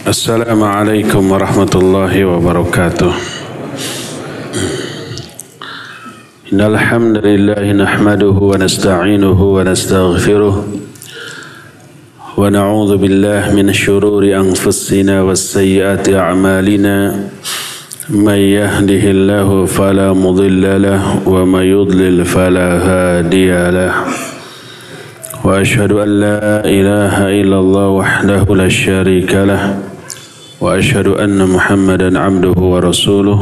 Assalamualaikum warahmatullahi wabarakatuh. Innal hamdalillah nahmaduhu wa nasta'inuhu wa nastaghfiruh wa na'udzu billahi min shururi anfusina was sayyiati a'malina. May yahdihillahu fala mudilla lahu wa may yudlil fala hadiya lahu. Wa ashhadu an la ilaha illallah wahdahu la syarika lahu wa ashhadu anna Muhammadan abduhu wa rasuluh.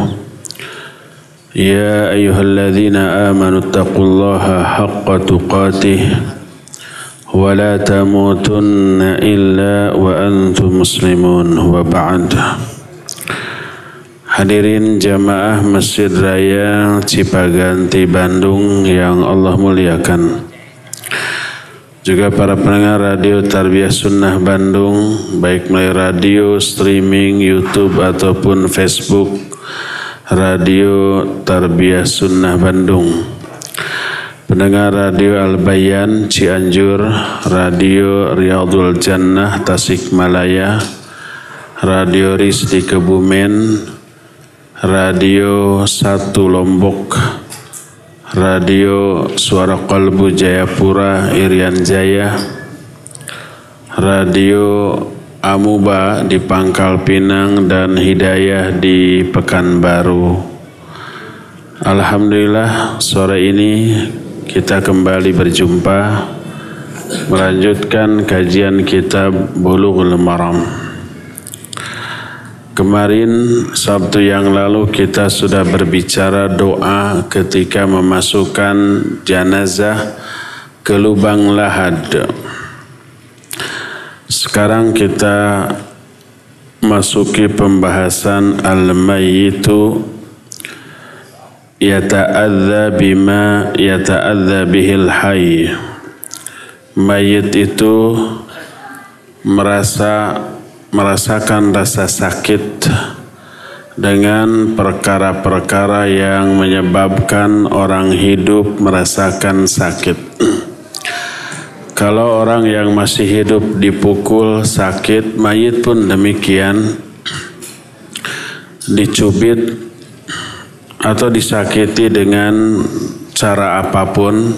Ya ayyuhalladzina amanu taqullaha haqqa tuqatih wa la tamutunna illa wa antum muslimun wa ba'd. Hadirin jamaah Masjid Raya Cipaganti Bandung yang Allah muliakan, juga para pendengar radio Tarbiyah Sunnah Bandung, baik melalui radio, streaming, YouTube ataupun Facebook, radio Tarbiyah Sunnah Bandung, pendengar radio Al-Bayan Cianjur, radio Riyadul Jannah Tasikmalaya, radio Rizdi Kebumen, radio 1 Lombok, radio Suara Qalbu Jayapura Irian Jaya, radio Amuba di Pangkal Pinang dan Hidayah di Pekanbaru. Alhamdulillah, sore ini kita kembali berjumpa melanjutkan kajian kitab Bulughul Maram. Kemarin Sabtu yang lalu kita sudah berbicara doa ketika memasukkan jenazah ke lubang lahad. Sekarang kita masuki pembahasan al-mayyitu yata'adza bima yata'adza bihil hayy. Mayit itu merasakan rasa sakit dengan perkara-perkara yang menyebabkan orang hidup merasakan sakit. Kalau orang yang masih hidup dipukul sakit, mayit pun demikian, dicubit atau disakiti dengan cara apapun,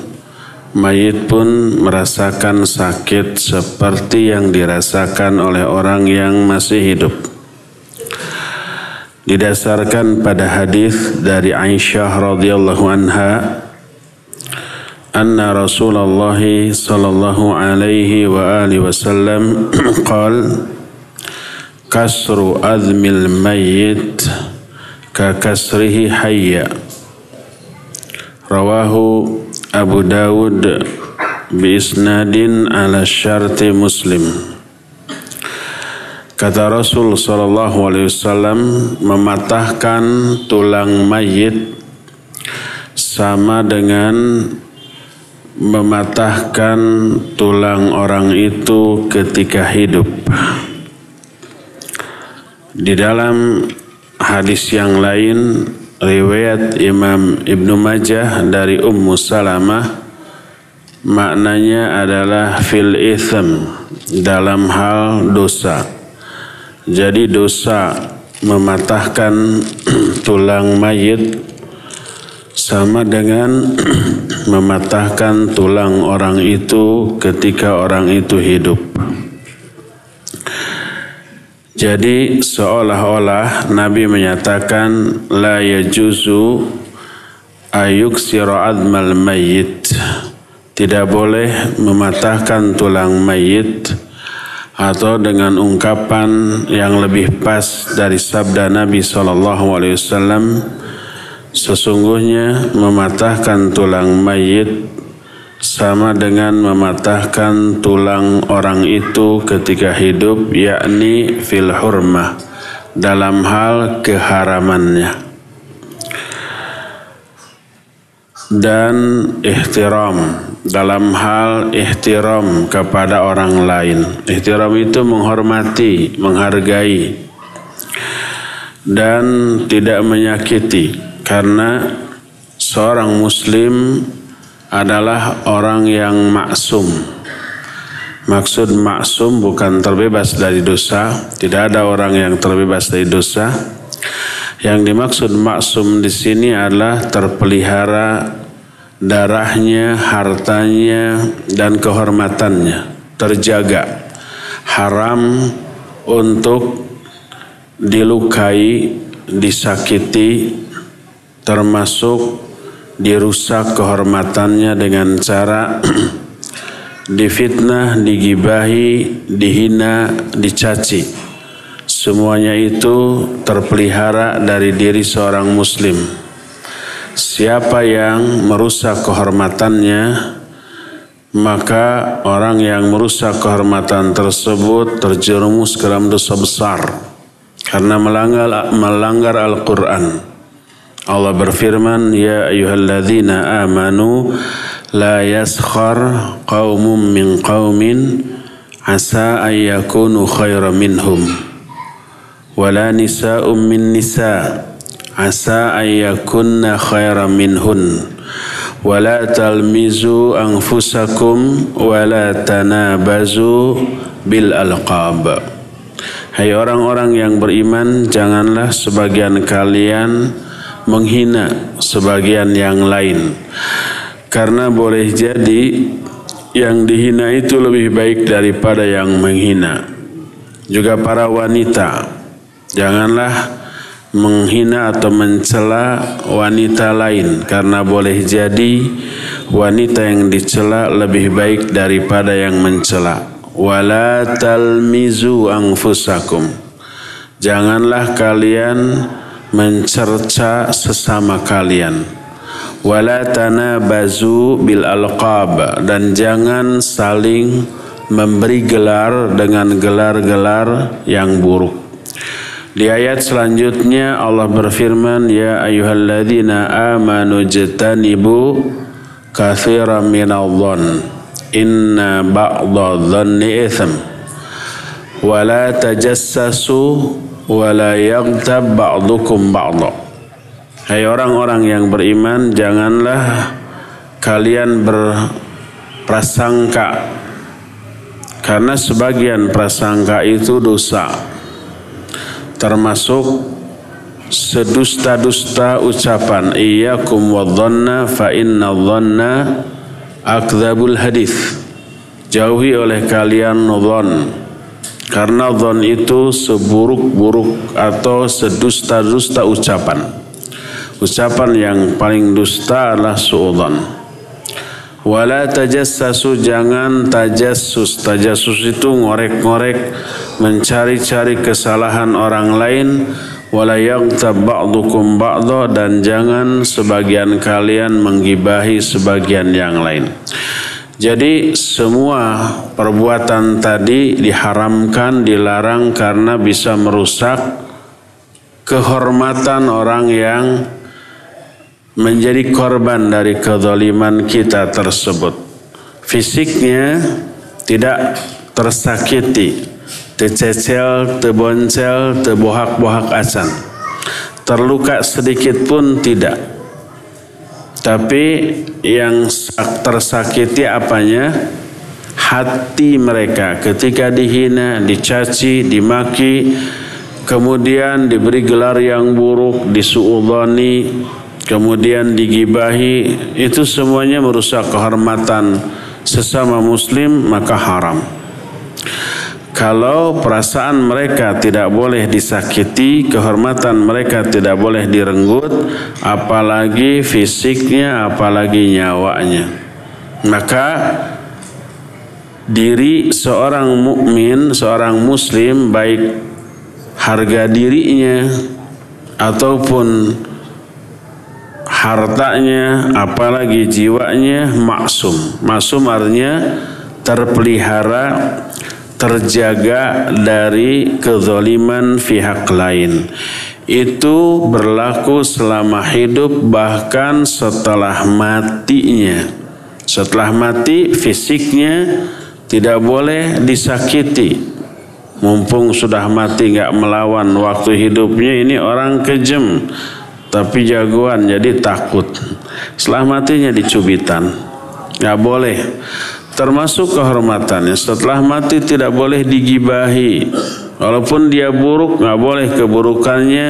mayit pun merasakan sakit seperti yang dirasakan oleh orang yang masih hidup. Didasarkan pada hadis dari Aisyah radhiyallahu anha, anna Rasulullah sallallahu alaihi wa alihi wasallam qala kasru azmil mayyit ka kasrihi hayya. Rawahu Abu Dawud bi isnadin ala syarti Muslim. Kata Rasul sallallahu alaihi wasallam, mematahkan tulang mayit sama dengan mematahkan tulang orang itu ketika hidup. Di dalam hadis yang lain, riwayat Imam Ibnu Majah dari Ummu Salamah, maknanya adalah fil itham, dalam hal dosa. Jadi dosa mematahkan tulang mayit sama dengan mematahkan tulang orang itu ketika orang itu hidup. Jadi seolah-olah Nabi menyatakan la yajuzu ayuksira admal mayyit, tidak boleh mematahkan tulang mayit, atau dengan ungkapan yang lebih pas dari sabda Nabi SAW, sesungguhnya mematahkan tulang mayit sama dengan mematahkan tulang orang itu ketika hidup, yakni fil hurmah, dalam hal keharamannya, dan ihtiram, dalam hal ihtiram kepada orang lain. Ihtiram itu menghormati, menghargai, dan tidak menyakiti, karena seorang muslim adalah orang yang maksum. Maksud maksum bukan terbebas dari dosa, tidak ada orang yang terbebas dari dosa. Yang dimaksud maksum di sini adalah terpelihara darahnya, hartanya, dan kehormatannya, terjaga. Haram untuk dilukai, disakiti, termasuk dirusak kehormatannya dengan cara difitnah, digibahi, dihina, dicaci. Semuanya itu terpelihara dari diri seorang muslim. Siapa yang merusak kehormatannya, maka orang yang merusak kehormatan tersebut terjerumus ke dalam dosa besar karena melanggar Al-Quran. Allah berfirman, ya ayyuhalladzina amanu la yaskhar qaumun min qaumin asa ayyakunu khairan minhum wala nisa'un min nisa' asa ayyakunna khairan minhun wala talmizu anfusakum wala tanabazu bil alqab. Hai orang-orang yang beriman, janganlah sebagian kalian menghina sebagian yang lain, karena boleh jadi yang dihina itu lebih baik daripada yang menghina. Juga para wanita, janganlah menghina atau mencela wanita lain, karena boleh jadi wanita yang dicela lebih baik daripada yang mencela. Wala talmizu anfusakum, janganlah kalian mencerca sesama kalian. Wala tanabazu bil alqab, dan jangan saling memberi gelar dengan gelar-gelar yang buruk. Di ayat selanjutnya Allah berfirman, ya ayyuhalladzina amanu jtanibu katsiran minadh-dhann inna ba'dadh-dhanni itsm wa la tajassasu wa la yaghtab ba'dukum ba'dha. Hai orang-orang yang beriman, janganlah kalian berprasangka, karena sebagian prasangka itu dosa, termasuk sedusta-dusta ucapan. Iyyakum wadh-dhanna fa inna dhanna akdzabul hadits. Jauhi oleh kalian dhon, karena dhon itu seburuk-buruk atau sedusta-dusta ucapan. Ucapan yang paling dusta adalah su'udzon. Wala tajassasu, jangan tajassus. Tajassus itu ngorek-ngorek, mencari-cari kesalahan orang lain. Wala yaghtab ba'dukum ba'dha, dan jangan sebagian kalian menggibahi sebagian yang lain. Jadi semua perbuatan tadi diharamkan, dilarang karena bisa merusak kehormatan orang yang menjadi korban dari kezaliman kita tersebut. Fisiknya tidak tersakiti, tececel, teboncel, tebohak-bohak acan, terluka sedikit pun tidak. Tapi yang tersakiti apanya? Hati mereka ketika dihina, dicaci, dimaki, kemudian diberi gelar yang buruk, disuudzoni, kemudian digibahi. Itu semuanya merusak kehormatan sesama muslim, maka haram. Kalau perasaan mereka tidak boleh disakiti, kehormatan mereka tidak boleh direnggut, apalagi fisiknya, apalagi nyawanya, maka diri seorang mukmin, seorang muslim, baik harga dirinya ataupun hartanya, apalagi jiwanya, maksum. Maksum artinya terpelihara, terjaga dari kezaliman pihak lain. Itu berlaku selama hidup, bahkan setelah matinya. Setelah mati, fisiknya tidak boleh disakiti. Mumpung sudah mati nggak melawan, waktu hidupnya ini orang kejam tapi jagoan, jadi takut. Setelah matinya dicubitan, nggak boleh. termasuk kehormatannya setelah mati tidak boleh digibahi. Walaupun dia buruk, nggak boleh keburukannya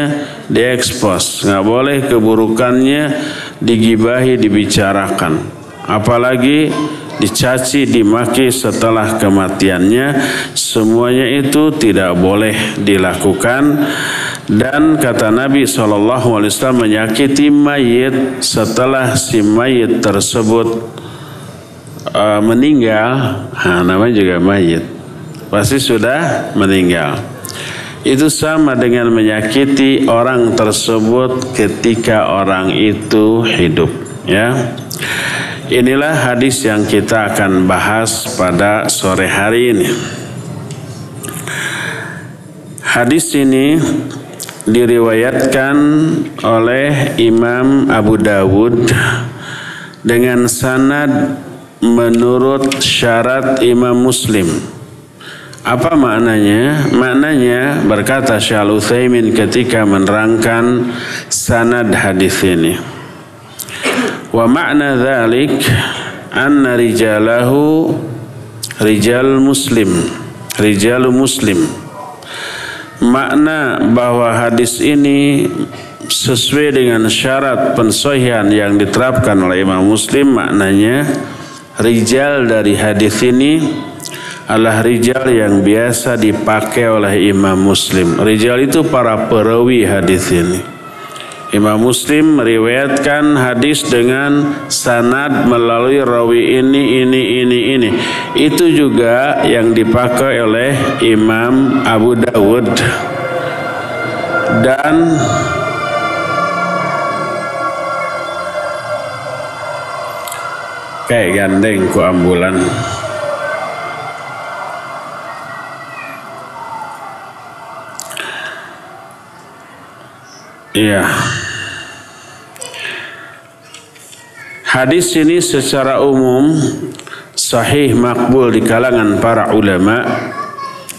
diekspos, nggak boleh keburukannya digibahi, dibicarakan, apalagi dicaci, dimaki setelah kematiannya. Semuanya itu tidak boleh dilakukan. Dan kata Nabi SAW, menyakiti mayit setelah si mayit tersebut meninggal, namanya juga mayit, pasti sudah meninggal. Itu sama dengan menyakiti orang tersebut ketika orang itu hidup, ya. Inilah hadis yang kita akan bahas pada sore hari ini. Hadis ini diriwayatkan oleh Imam Abu Dawud dengan sanad menurut syarat Imam Muslim. Apa maknanya? Maknanya berkata Syekh Al-Utsaimin ketika menerangkan sanad hadis ini. Wa ma'na dzalik anna rijalahu rijal muslim. Makna bahwa hadis ini sesuai dengan syarat pensohihan yang diterapkan oleh Imam Muslim, maknanya rijal dari hadis ini adalah rijal yang biasa dipakai oleh Imam Muslim. Rijal itu para perawi hadis ini. Imam Muslim meriwayatkan hadis dengan sanad melalui rawi ini. Itu juga yang dipakai oleh Imam Abu Dawud. Dan kayak gandeng ku ambulan. Iya. Hadis ini secara umum sahih makbul di kalangan para ulama,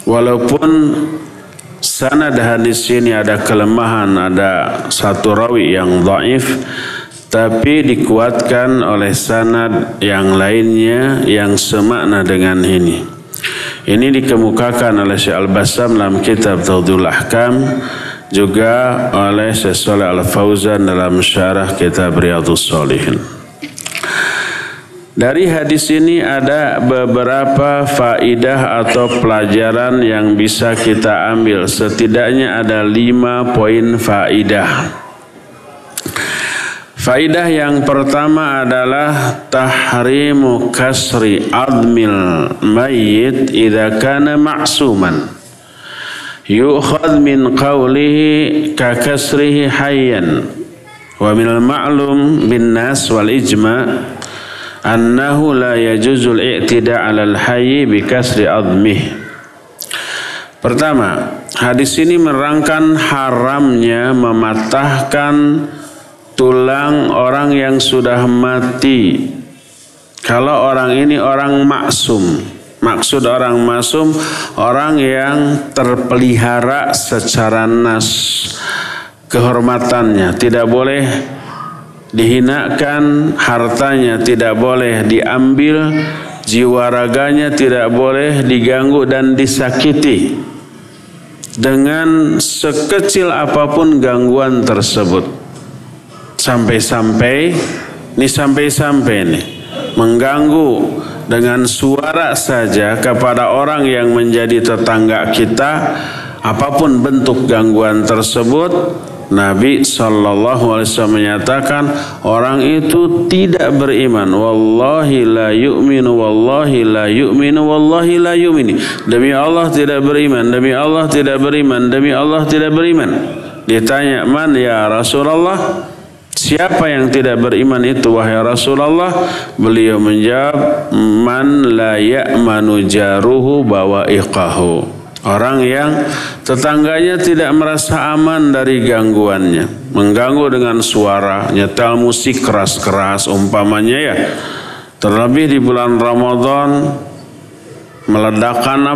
walaupun sanad hadis ini ada kelemahan, ada satu rawi yang dhaif, tapi dikuatkan oleh sanad yang lainnya yang semakna dengan ini. Ini dikemukakan oleh Syekh Al-Bassam dalam kitab Tawdihul Ahkam, juga oleh Syekh Shalih Al-Fauzan dalam syarah kitab Riyadhus Shalihin. Dari hadis ini ada beberapa faidah atau pelajaran yang bisa kita ambil. Setidaknya ada 5 poin faidah. Faidah yang pertama adalah tahrimu kasri admil mayyit idza kana ma'suman. Yu'khadh min qawlihi ka kasrihi hayyan. Wa minal ma'lum bin nas wal ijma' annahu la yajuzul i'tida' 'alal hayy bi kasri admih. Pertama, hadis ini menerangkan haramnya mematahkan tulang orang yang sudah mati. Kalau orang ini orang maksum. Maksud orang maksum, orang yang terpelihara secara nas kehormatannya, tidak boleh dihinakan, hartanya tidak boleh diambil, jiwa raganya tidak boleh diganggu dan disakiti dengan sekecil apapun gangguan tersebut. Sampai-sampai nih mengganggu dengan suara saja kepada orang yang menjadi tetangga kita, apapun bentuk gangguan tersebut, Nabi SAW menyatakan orang itu tidak beriman. Wallahi la yu'minu, wallahi la yu'minu, wallahi la yu'minu. Demi Allah tidak beriman, demi Allah tidak beriman, demi Allah tidak beriman. Ditanya, man ya Rasulullah? Siapa yang tidak beriman itu wahai Rasulullah? Beliau menjawab, man la ya'manu jaruhu bawa'iqahu. Orang yang tetangganya tidak merasa aman dari gangguannya, mengganggu dengan suara, nyetel musik keras-keras umpamanya ya. Terlebih di bulan Ramadan, meledakkan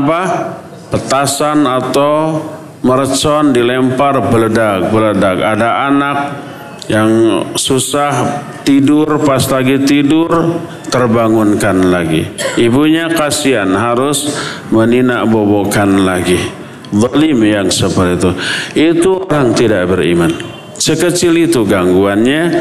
petasan atau mercon dilempar beledak. Ada anak yang susah tidur, pas lagi tidur terbangunkan lagi. Ibunya kasihan harus meninak bobokan lagi. Zalim yang seperti itu orang tidak beriman. Sekecil itu gangguannya,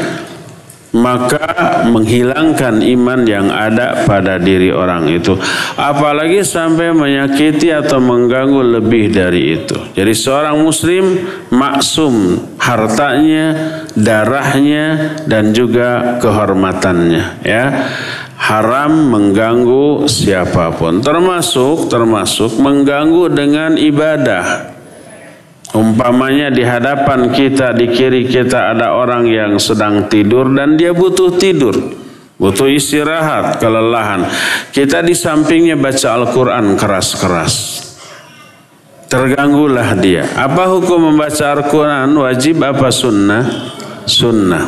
maka menghilangkan iman yang ada pada diri orang itu. Apalagi sampai menyakiti atau mengganggu lebih dari itu. Jadi seorang muslim maksum hartanya, darahnya, dan juga kehormatannya, ya. Haram mengganggu siapapun, termasuk mengganggu dengan ibadah. Umpamanya di hadapan kita, di kiri kita ada orang yang sedang tidur dan dia butuh tidur, butuh istirahat, kelelahan. Kita di sampingnya baca Al-Quran keras-keras. Terganggulah dia. Apa hukum membaca Al-Quran? Wajib apa sunnah? Sunnah.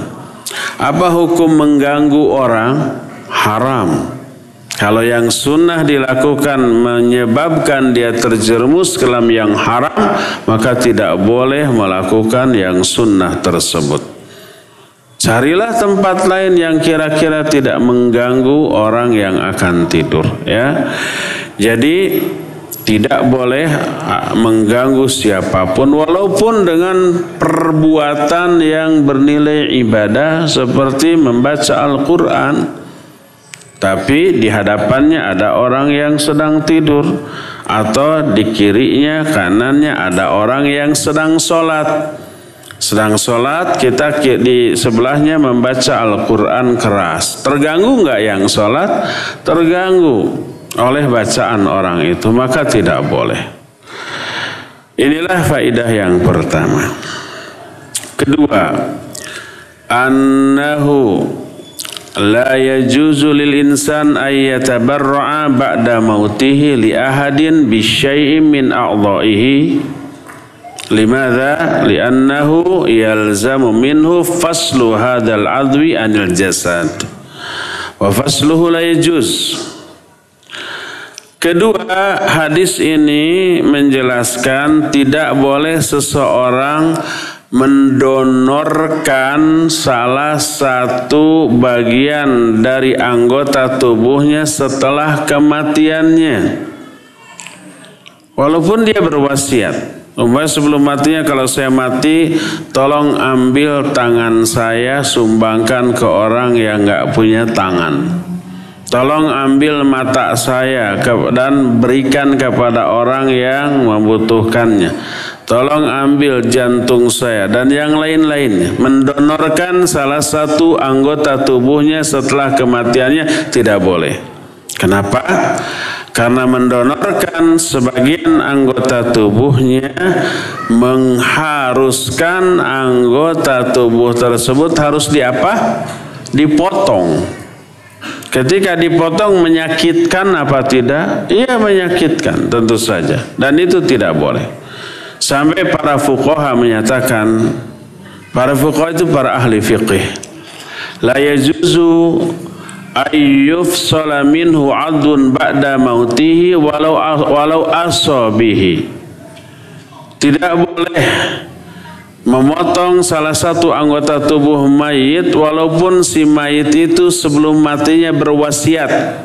Apa hukum mengganggu orang? Haram. Kalau yang sunnah dilakukan menyebabkan dia terjerumus ke dalam yang haram, maka tidak boleh melakukan yang sunnah tersebut. Carilah tempat lain yang kira-kira tidak mengganggu orang yang akan tidur, ya. Jadi tidak boleh mengganggu siapapun walaupun dengan perbuatan yang bernilai ibadah seperti membaca Al-Quran. Tapi di hadapannya ada orang yang sedang tidur, atau di kirinya, kanannya ada orang yang sedang sholat. Sedang sholat, kita di sebelahnya membaca Al-Quran keras. Terganggu nggak yang sholat? Terganggu oleh bacaan orang itu, maka tidak boleh. Inilah faedah yang pertama. Kedua, annahu la yajuzu lil insan ay yatabarra'a ba'da mautihi li ahadin bi syai'in min a'dha'ihi. Limadha? Li'annahu yalzamu minhu faslu hadzal 'adwi 'anil jasad. Wa fasluhu la yajuz. Kedua, hadis ini menjelaskan tidak boleh seseorang mendonorkan salah satu bagian dari anggota tubuhnya setelah kematiannya. Walaupun dia berwasiat. Sebelum matinya, kalau saya mati, tolong ambil tangan saya, sumbangkan ke orang yang nggak punya tangan. Tolong ambil mata saya dan berikan kepada orang yang membutuhkannya. Tolong ambil jantung saya dan yang lain-lainnya. Mendonorkan salah satu anggota tubuhnya setelah kematiannya tidak boleh. Kenapa? Karena mendonorkan sebagian anggota tubuhnya mengharuskan anggota tubuh tersebut harus dipotong. Ketika dipotong menyakitkan apa tidak? Iya, menyakitkan tentu saja. Dan itu tidak boleh. Sampai para fuqaha menyatakan, para fuqaha itu para ahli fiqih, la yajuzu ayyufsala minhu 'adun ba'da mautihi walau asabihi. Tidak boleh memotong salah satu anggota tubuh mayit walaupun si mayit itu sebelum matinya berwasiat.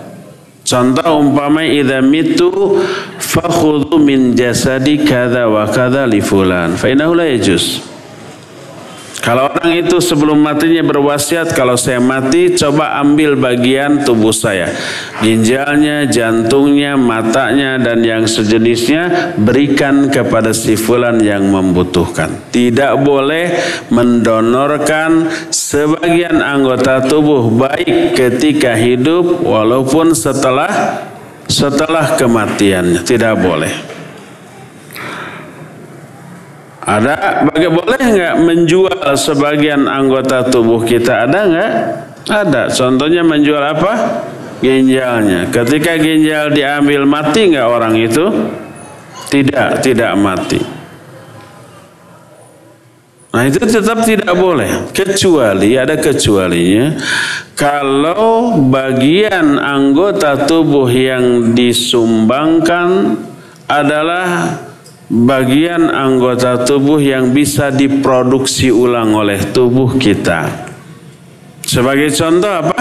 Contoh umpama idza mitu fakhudhu min jasadi kadza wa kadza li fulan fa innahu la yajuz. Kalau orang itu sebelum matinya berwasiat, kalau saya mati coba ambil bagian tubuh saya, ginjalnya, jantungnya, matanya, dan yang sejenisnya, berikan kepada si fulan yang membutuhkan. Tidak boleh mendonorkan sebagian anggota tubuh baik ketika hidup walaupun setelah kematiannya, tidak boleh. Boleh nggak menjual sebagian anggota tubuh kita? Ada nggak? Ada. Contohnya menjual apa? Ginjalnya. Ketika ginjal diambil, mati nggak orang itu? Tidak mati. Nah, itu tetap tidak boleh. Kecuali, ada kecualinya, kalau bagian anggota tubuh yang disumbangkan adalah bagian anggota tubuh yang bisa diproduksi ulang oleh tubuh kita. Sebagai contoh apa?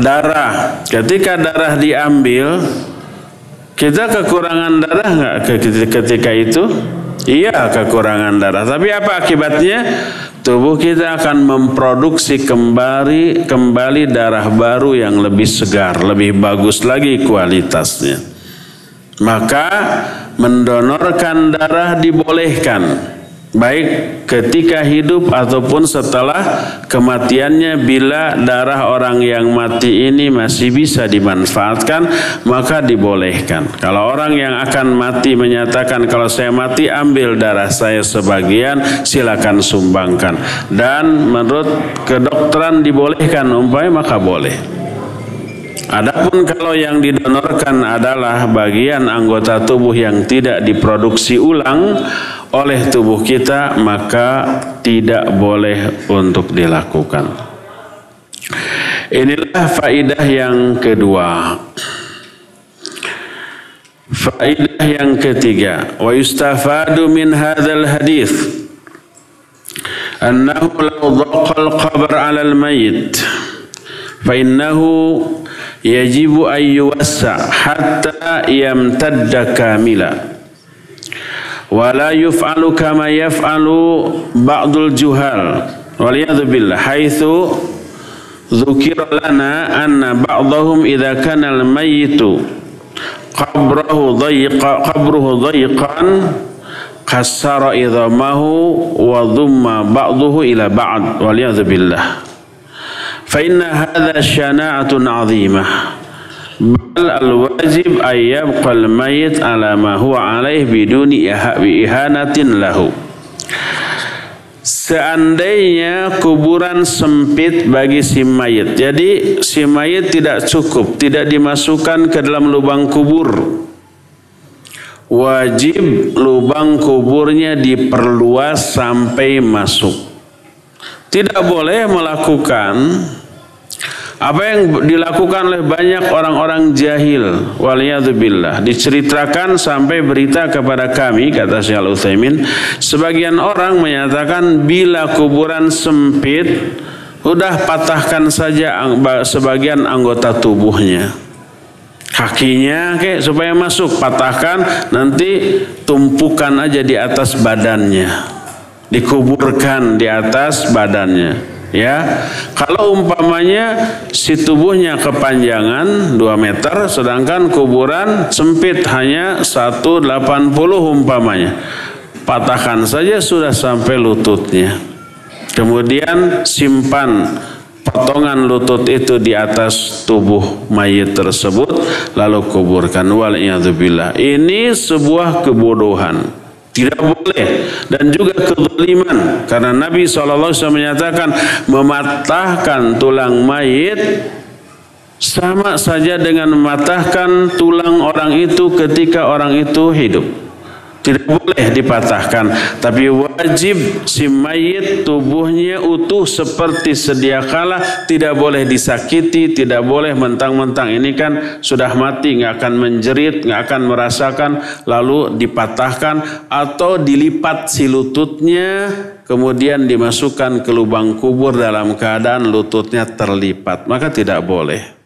Darah. Ketika darah diambil, kita kekurangan darah nggak ketika itu? Iya, kekurangan darah. Tapi apa akibatnya? Tubuh kita akan memproduksi kembali darah baru yang lebih segar, lebih bagus lagi kualitasnya. Maka mendonorkan darah dibolehkan, baik ketika hidup ataupun setelah kematiannya. Bila darah orang yang mati ini masih bisa dimanfaatkan, maka dibolehkan. Kalau orang yang akan mati menyatakan, kalau saya mati ambil darah saya sebagian, silakan sumbangkan. Dan menurut kedokteran dibolehkan umpamanya, maka boleh. Adapun kalau yang didonorkan adalah bagian anggota tubuh yang tidak diproduksi ulang oleh tubuh kita, maka tidak boleh untuk dilakukan. Inilah faidah yang kedua. Faidah yang ketiga, wa yustafadu min hadzal hadits annahu law dhaqa al-qabr 'ala al-mayyit fa innahu yajibu an yuwassa hatta yamtadda kamila wa la yuf'alu kama yaf'alu ba'dul juhal waliyadzu billah haitsu dzukira lana anna ba'dahum idza kana al-mayyitu qabruhu dhayiqan qassara idhamahu wa dhumma ba'duhu ila ba'd waliyadzu billah. فإن هذا شناعة عظيمة بل الواجب أن يبقى الميت على ما هو عليه بدون إهانة له. Seandainya kuburan sempit bagi si mayit, jadi si mayit tidak cukup, tidak dimasukkan ke dalam lubang kubur, wajib lubang kuburnya diperluas sampai masuk. Tidak boleh melakukan apa yang dilakukan oleh banyak orang-orang jahil, waliyadzubillah. Diceritakan sampai berita kepada kami, kata Syekh Al-Utsaimin, sebagian orang menyatakan bila kuburan sempit, udah patahkan saja sebagian anggota tubuhnya, kakinya supaya masuk, patahkan, nanti tumpukan aja di atas badannya, dikuburkan di atas badannya. Ya, kalau umpamanya si tubuhnya kepanjangan 2 meter, sedangkan kuburan sempit hanya 180 umpamanya, patahkan saja sudah sampai lututnya. Kemudian simpan potongan lutut itu di atas tubuh mayit tersebut, lalu kuburkan. Wal'iyadzubillah. Ini sebuah kebodohan. Tidak boleh, dan juga kezaliman, karena Nabi SAW menyatakan mematahkan tulang mayit sama saja dengan mematahkan tulang orang itu ketika orang itu hidup. Tidak boleh dipatahkan, tapi wajib si mayit tubuhnya utuh seperti sedia kala, tidak boleh disakiti, tidak boleh mentang-mentang ini kan sudah mati, nggak akan menjerit, nggak akan merasakan, lalu dipatahkan atau dilipat si lututnya, kemudian dimasukkan ke lubang kubur dalam keadaan lututnya terlipat, maka tidak boleh.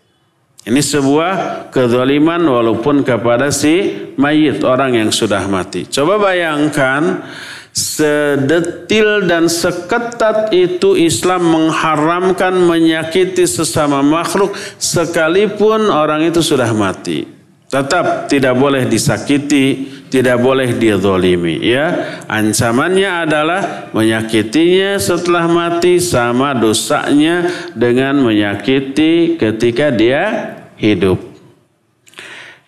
Ini sebuah kezaliman walaupun kepada si mayit, orang yang sudah mati. Coba bayangkan, sedetil dan seketat itu Islam mengharamkan menyakiti sesama makhluk sekalipun orang itu sudah mati. Tetap tidak boleh disakiti, tidak boleh dizalimi. Ya, ancamannya adalah menyakitinya setelah mati sama dosanya dengan menyakiti ketika dia hidup.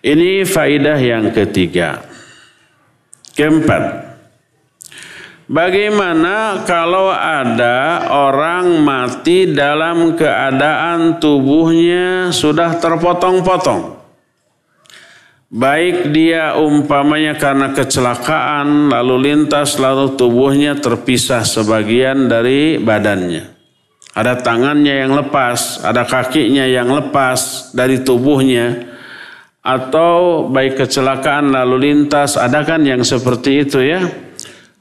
Ini faidah yang ketiga. Keempat, bagaimana kalau ada orang mati dalam keadaan tubuhnya sudah terpotong-potong? Baik dia umpamanya karena kecelakaan lalu lintas, lalu tubuhnya terpisah sebagian dari badannya. Ada tangannya yang lepas, ada kakinya yang lepas dari tubuhnya. Atau baik kecelakaan lalu lintas, ada kan yang seperti itu ya.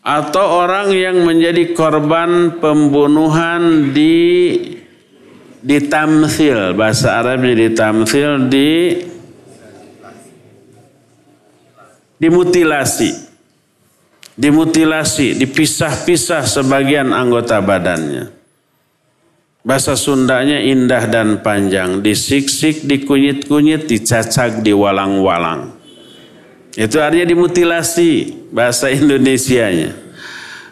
Atau orang yang menjadi korban pembunuhan di ditamthil, bahasa Arabnya ditamthil, dimutilasi, dipisah-pisah sebagian anggota badannya. Bahasa Sundanya indah dan panjang, disiksik, dikunyit-kunyit, dicacak, diwalang-walang. Itu artinya dimutilasi, bahasa Indonesianya.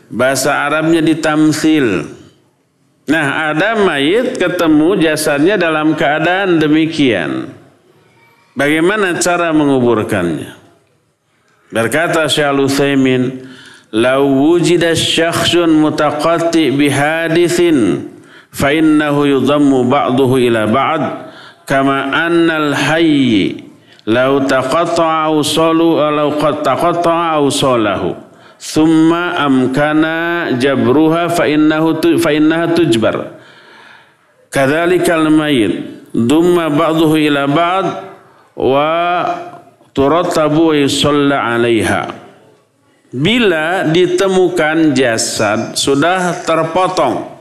Bahasa Arabnya ditamthil. Nah, ada mayit ketemu jasadnya dalam keadaan demikian. Bagaimana cara menguburkannya? Berkata Syekh Al-Utsaimin, "Law wujida syakhsun mutaqatti bihadithin fa innahu yudammu ba'duhu ila ba'd kama annal hayy law taqatta'a usalu law qad taqatta'a usalahu thumma amkana jabruha fa innaha tujbar kadzalikal mayyit dumma ba'duhu ila ba'd wa turattabu wa yusalla 'alaiha." Bila ditemukan jasad sudah terpotong,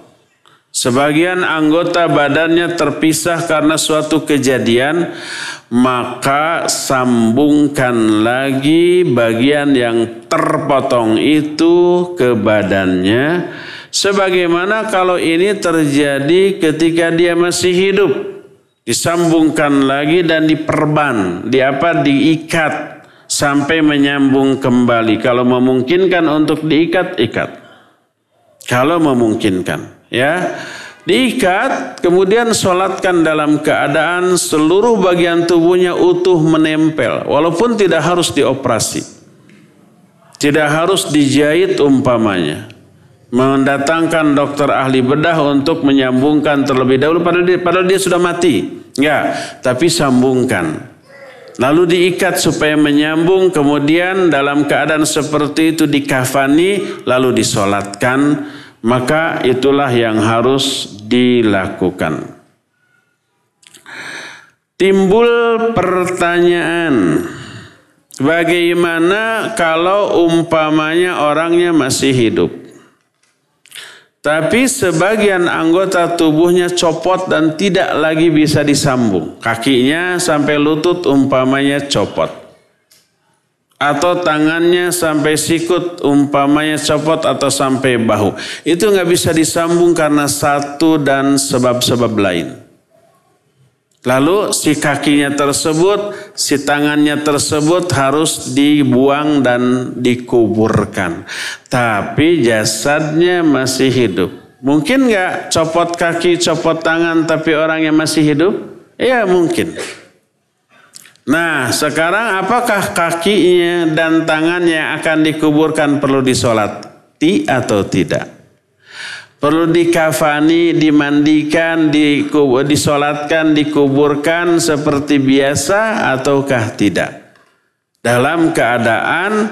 sebagian anggota badannya terpisah karena suatu kejadian, maka sambungkan lagi bagian yang terpotong itu ke badannya, sebagaimana kalau ini terjadi ketika dia masih hidup. Disambungkan lagi dan diperban, diikat sampai menyambung kembali. Kalau memungkinkan untuk diikat, ikat. Kalau memungkinkan, ya. Diikat, kemudian sholatkan dalam keadaan seluruh bagian tubuhnya utuh menempel. Walaupun tidak harus dioperasi. Tidak harus dijahit umpamanya. Mendatangkan dokter ahli bedah untuk menyambungkan terlebih dahulu padahal dia sudah mati. Enggak, tapi sambungkan. Lalu diikat supaya menyambung, kemudian dalam keadaan seperti itu dikafani, lalu disolatkan. Maka itulah yang harus dilakukan. Timbul pertanyaan, bagaimana kalau umpamanya orangnya masih hidup, tapi sebagian anggota tubuhnya copot dan tidak lagi bisa disambung. Kakinya sampai lutut umpamanya copot. Atau tangannya sampai sikut umpamanya copot atau sampai bahu. Itu nggak bisa disambung karena satu dan sebab-sebab lain. Lalu si kakinya tersebut, si tangannya tersebut harus dibuang dan dikuburkan. Tapi jasadnya masih hidup. Mungkin nggak copot kaki, copot tangan tapi orangnya masih hidup? Ya mungkin. Nah sekarang apakah kakinya dan tangannya akan dikuburkan perlu disolati atau tidak? Perlu dikafani, dimandikan, disolatkan, dikuburkan seperti biasa ataukah tidak? Dalam keadaan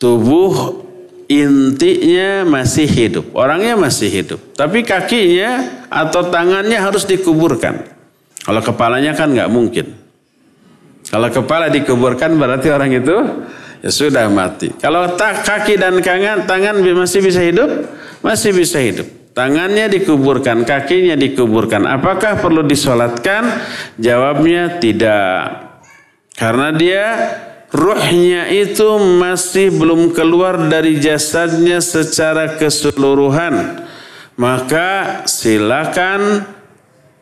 tubuh intinya masih hidup, orangnya masih hidup, tapi kakinya atau tangannya harus dikuburkan. Kalau kepalanya kan nggak mungkin. Kalau kepala dikuburkan berarti orang itu ya sudah mati. Kalau kaki dan tangan masih bisa hidup, masih bisa hidup. Tangannya dikuburkan, kakinya dikuburkan. Apakah perlu disolatkan? Jawabnya tidak. Karena dia ruhnya itu masih belum keluar dari jasadnya secara keseluruhan. Maka silakan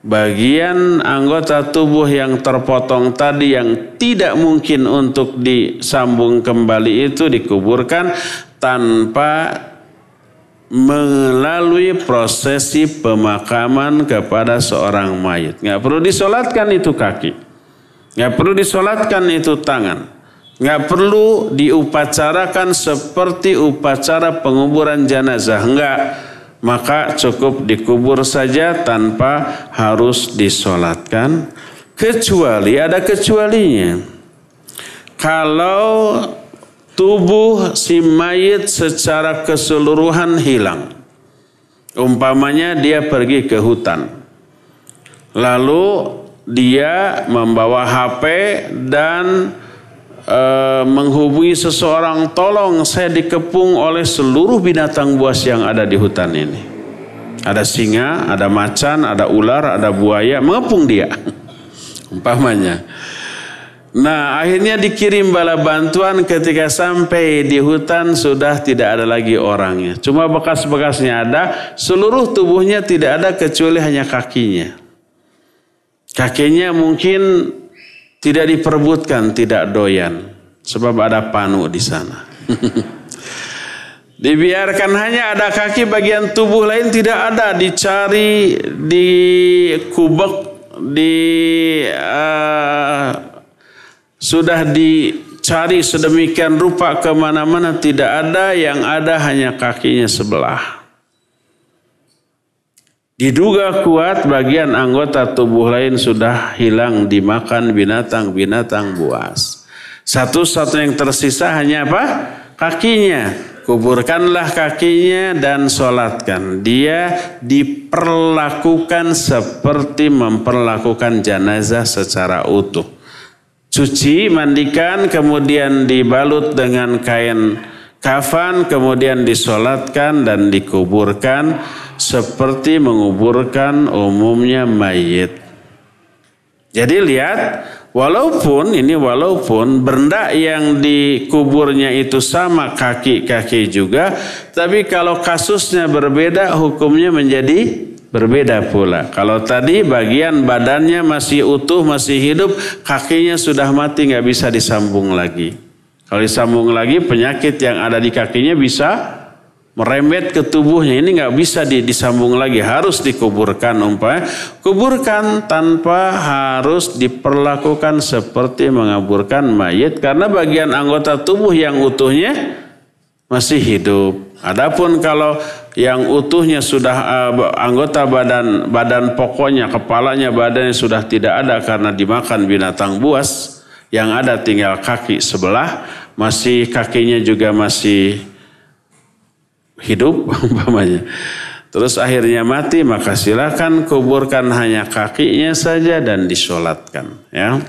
bagian anggota tubuh yang terpotong tadi yang tidak mungkin untuk disambung kembali itu dikuburkan tanpa melalui prosesi pemakaman kepada seorang mayit. Nggak perlu disolatkan itu kaki, nggak perlu disolatkan itu tangan, nggak perlu diupacarakan seperti upacara penguburan jenazah, enggak. Maka cukup dikubur saja tanpa harus disolatkan. Kecuali ada kecualinya. Kalau tubuh si mayit secara keseluruhan hilang. Umpamanya dia pergi ke hutan. Lalu dia membawa HP dan menghubungi seseorang, tolong saya dikepung oleh seluruh binatang buas yang ada di hutan ini. Ada singa, ada macan, ada ular, ada buaya, mengepung dia. Umpamanya. Nah, akhirnya dikirim bala bantuan, ketika sampai di hutan sudah tidak ada lagi orangnya. Cuma bekas-bekasnya ada, seluruh tubuhnya tidak ada kecuali hanya kakinya. Kakinya mungkin tidak diperebutkan, tidak doyan. Sebab ada panu di sana. Dibiarkan hanya ada kaki, bagian tubuh lain tidak ada. Dicari, dikubek, sudah dicari sedemikian rupa kemana-mana, tidak ada, yang ada hanya kakinya sebelah. Diduga kuat bagian anggota tubuh lain sudah hilang dimakan binatang-binatang buas. Satu-satu yang tersisa hanya apa? Kakinya. Kuburkanlah kakinya dan sholatkan. Dia diperlakukan seperti memperlakukan jenazah secara utuh. Cuci, mandikan, kemudian dibalut dengan kain kafan, kemudian disolatkan dan dikuburkan seperti menguburkan umumnya mayit. Jadi lihat, walaupun benda yang dikuburnya itu sama, kaki-kaki juga, tapi kalau kasusnya berbeda, hukumnya menjadi berbeda pula. Kalau tadi bagian badannya masih utuh, masih hidup, kakinya sudah mati, nggak bisa disambung lagi. Kalau disambung lagi, penyakit yang ada di kakinya bisa merembet ke tubuhnya. Ini nggak bisa disambung lagi, harus dikuburkan. Umpamanya kuburkan tanpa harus diperlakukan seperti mengaburkan mayit, karena bagian anggota tubuh yang utuhnya masih hidup. Adapun kalau yang utuhnya sudah anggota badan pokoknya, kepalanya, badannya sudah tidak ada karena dimakan binatang buas, yang ada tinggal kaki sebelah, masih kakinya juga masih hidup umpamanya. Terus akhirnya mati, maka silakan kuburkan hanya kakinya saja dan disolatkan, ya.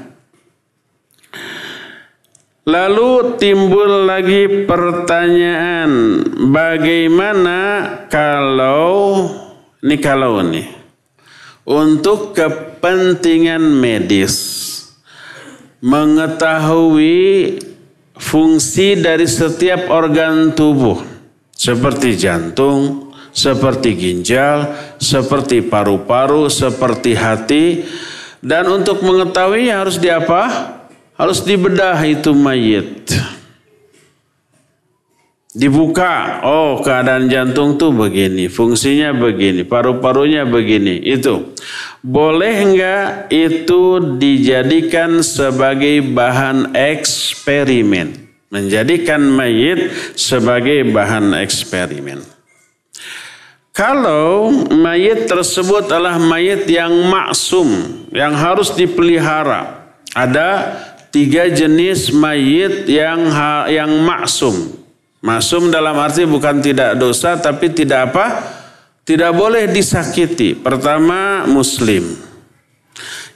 Lalu timbul lagi pertanyaan, bagaimana kalau untuk kepentingan medis mengetahui fungsi dari setiap organ tubuh, seperti jantung, seperti ginjal, seperti paru-paru, seperti hati. Dan untuk mengetahuinya harus diapa? Harus dibedah itu mayit. Dibuka, oh keadaan jantung tuh begini, fungsinya begini, paru-parunya begini, itu. Boleh enggak itu dijadikan sebagai bahan eksperimen? Menjadikan mayit sebagai bahan eksperimen. Kalau mayit tersebut adalah mayit yang maksum, yang harus dipelihara. Ada 3 jenis mayit yang maksum. Maksum dalam arti bukan tidak dosa, tapi tidak apa? Tidak boleh disakiti. Pertama, muslim.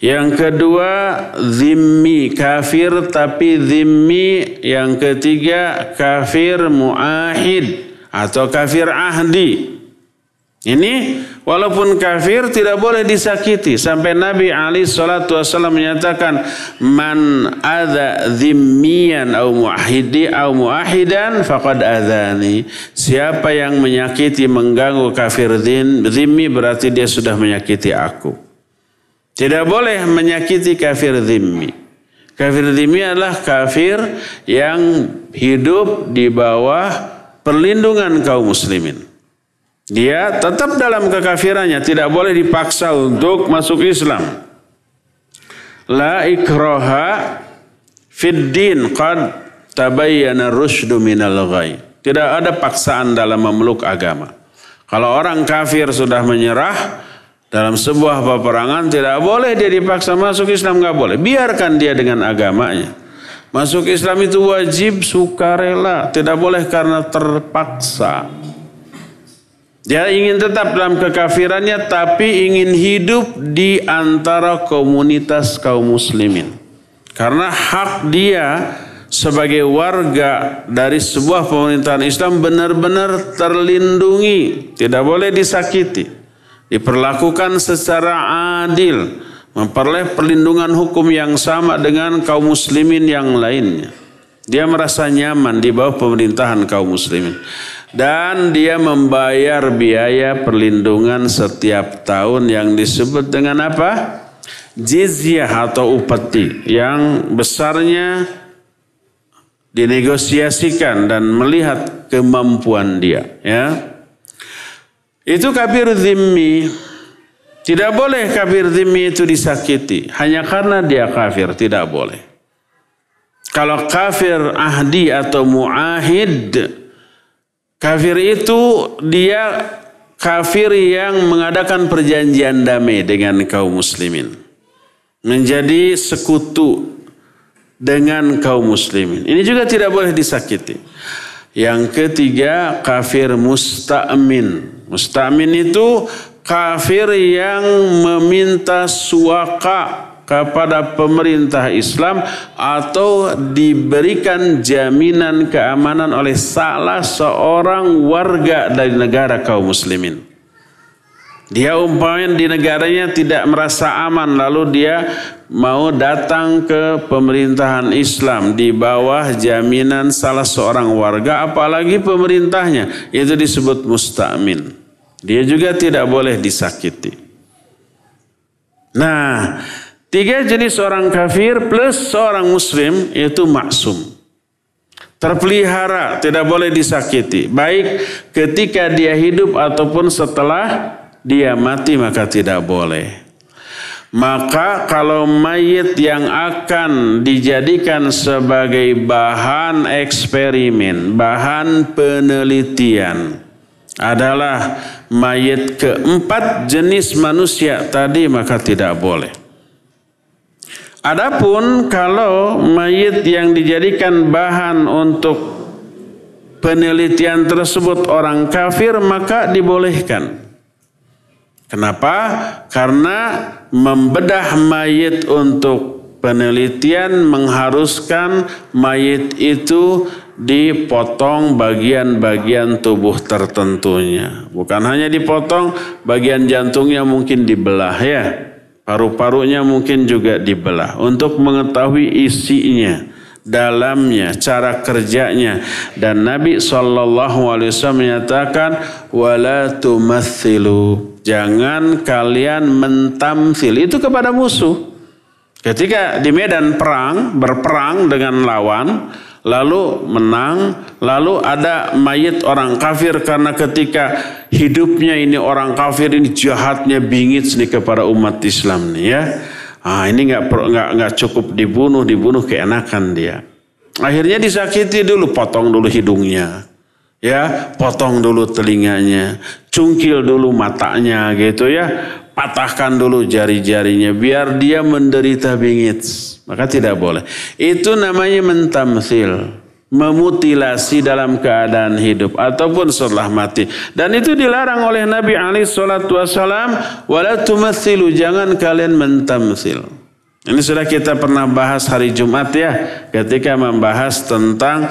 Yang kedua, zimmi, kafir tapi zimmi. Yang ketiga, kafir mu'ahid atau kafir ahdi. Ini walaupun kafir tidak boleh disakiti. Sampai Nabi SAW menyatakan, man adza zimmiyan au mu'ahidan faqad adzani. Siapa yang menyakiti, mengganggu kafir zimmi, berarti dia sudah menyakiti aku. Tidak boleh menyakiti kafir zimmi. Kafir zimmi adalah kafir yang hidup di bawah perlindungan kaum muslimin. Dia tetap dalam kekafirannya, tidak boleh dipaksa untuk masuk Islam. La ikraha fid din qad tabayyana rusydu minal ghai. Tidak ada paksaan dalam memeluk agama. Kalau orang kafir sudah menyerah dalam sebuah peperangan, tidak boleh dia dipaksa masuk Islam, nggak boleh. Biarkan dia dengan agamanya. Masuk Islam itu wajib sukarela, tidak boleh karena terpaksa. Dia ingin tetap dalam kekafirannya, tapi ingin hidup di antara komunitas kaum muslimin. Karena hak dia sebagai warga dari sebuah pemerintahan Islam benar-benar terlindungi. Tidak boleh disakiti. diperlakukan secara adil, memperoleh perlindungan hukum yang sama dengan kaum muslimin yang lainnya. Dia merasa nyaman di bawah pemerintahan kaum muslimin. Dan dia membayar biaya perlindungan setiap tahun yang disebut dengan apa? Jizyah atau upeti, yang besarnya dinegosiasikan dan melihat kemampuan dia. Ya, itu kafir zimmi. Tidak boleh kafir zimmi itu disakiti hanya karena dia kafir, tidak boleh. Kalau kafir ahdi atau muahid, kafir itu dia kafir yang mengadakan perjanjian damai dengan kaum muslimin, menjadi sekutu dengan kaum muslimin. Ini juga tidak boleh disakiti. Yang ketiga, kafir musta'min. Musta'min itu kafir yang meminta suaka kepada pemerintah Islam atau diberikan jaminan keamanan oleh salah seorang warga dari negara kaum muslimin. Dia umpamanya di negaranya tidak merasa aman, lalu dia mau datang ke pemerintahan Islam di bawah jaminan salah seorang warga, apalagi pemerintahnya, itu disebut musta'min. Dia juga tidak boleh disakiti. Nah, 3 jenis orang kafir plus seorang muslim itu maksum, terpelihara, tidak boleh disakiti, baik ketika dia hidup ataupun setelah dia mati, maka tidak boleh. Maka kalau mayit yang akan dijadikan sebagai bahan eksperimen, bahan penelitian adalah mayit keempat jenis manusia tadi, maka tidak boleh. Adapun kalau mayit yang dijadikan bahan untuk penelitian tersebut orang kafir, maka dibolehkan. Kenapa? Karena membedah mayit untuk penelitian mengharuskan mayit itu dipotong bagian-bagian tubuh tertentunya. Bukan hanya dipotong, bagian jantungnya mungkin dibelah ya. Paru-parunya mungkin juga dibelah untuk mengetahui isinya, dalamnya, cara kerjanya. Dan Nabi SAW menyatakan, wala tumathilu, jangan kalian mentamsil, itu kepada musuh. Ketika di medan perang, berperang dengan lawan, lalu menang, lalu ada mayit orang kafir, karena ketika hidupnya ini orang kafir ini jahatnya bingit nih kepada umat Islam nih ya. Ini nggak cukup dibunuh keenakan dia. Akhirnya disakiti dulu, potong dulu hidungnya, ya, potong dulu telinganya, cungkil dulu matanya gitu ya, patahkan dulu jari-jarinya biar dia menderita bingit. Maka tidak boleh. Itu namanya mentamsil, memutilasi dalam keadaan hidup ataupun setelah mati. Dan itu dilarang oleh Nabi SAW. Wala tumathilu, jangan kalian mentamsil. Ini sudah kita pernah bahas hari Jumat ya, ketika membahas tentang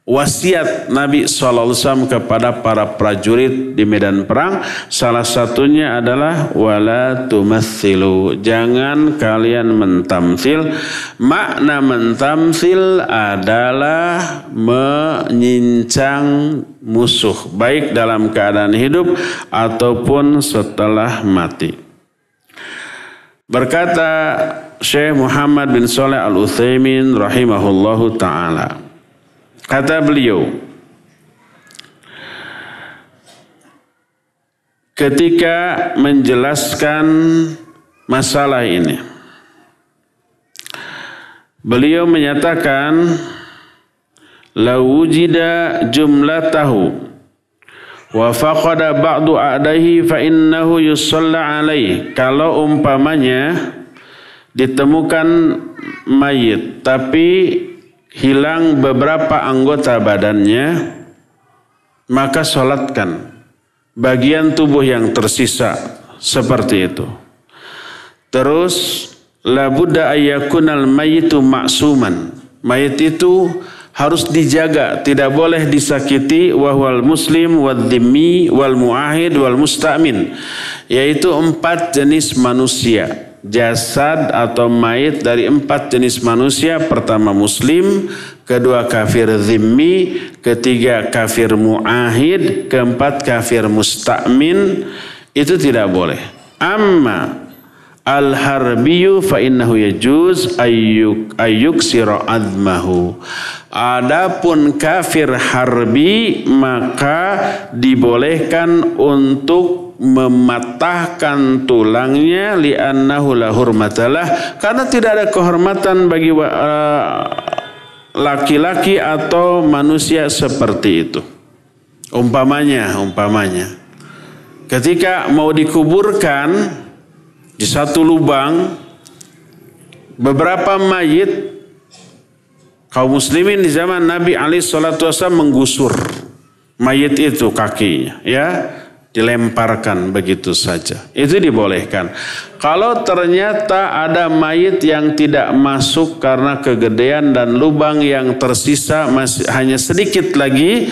wasiat Nabi SAW kepada para prajurit di medan perang. Salah satunya adalah wala tumathilu, jangan kalian mentamsil. Makna mentamsil adalah menyincang musuh, baik dalam keadaan hidup ataupun setelah mati. Berkata Syekh Muhammad bin Shalih Al-Utsaimin rahimahullahu ta'ala, kata beliau, ketika menjelaskan masalah ini, beliau menyatakan, la wujida jumlatahu wa faqada ba'du a'dahi fa innahu yusalla alaih. Kalau umpamanya ditemukan mayit tapi hilang beberapa anggota badannya, maka sholatkan bagian tubuh yang tersisa seperti itu. Terus la budda ayyakunal mayyitu ma'suman, mayit itu harus dijaga, tidak boleh disakiti. Wahwal muslim wal dhimmi wal muahid wal musta'min, yaitu 4 jenis manusia. Jasad atau mayit dari 4 jenis manusia. Pertama muslim, kedua kafir dhimmi, ketiga kafir muahid, keempat kafir musta'min. Itu tidak boleh. Amma al-harbiyu fa innahu yajuz ayyuksira admahu. Adapun kafir harbi maka dibolehkan untuk mematahkan tulangnya, li'annahu la hurmatalah, karena tidak ada kehormatan bagi laki-laki atau manusia seperti itu. Umpamanya ketika mau dikuburkan di satu lubang beberapa mayit kaum muslimin di zaman Nabi SAW menggusur mayit itu kakinya, ya, dilemparkan begitu saja. Itu dibolehkan. Kalau ternyata ada mayit yang tidak masuk karena kegedean dan lubang yang tersisa masih hanya sedikit lagi,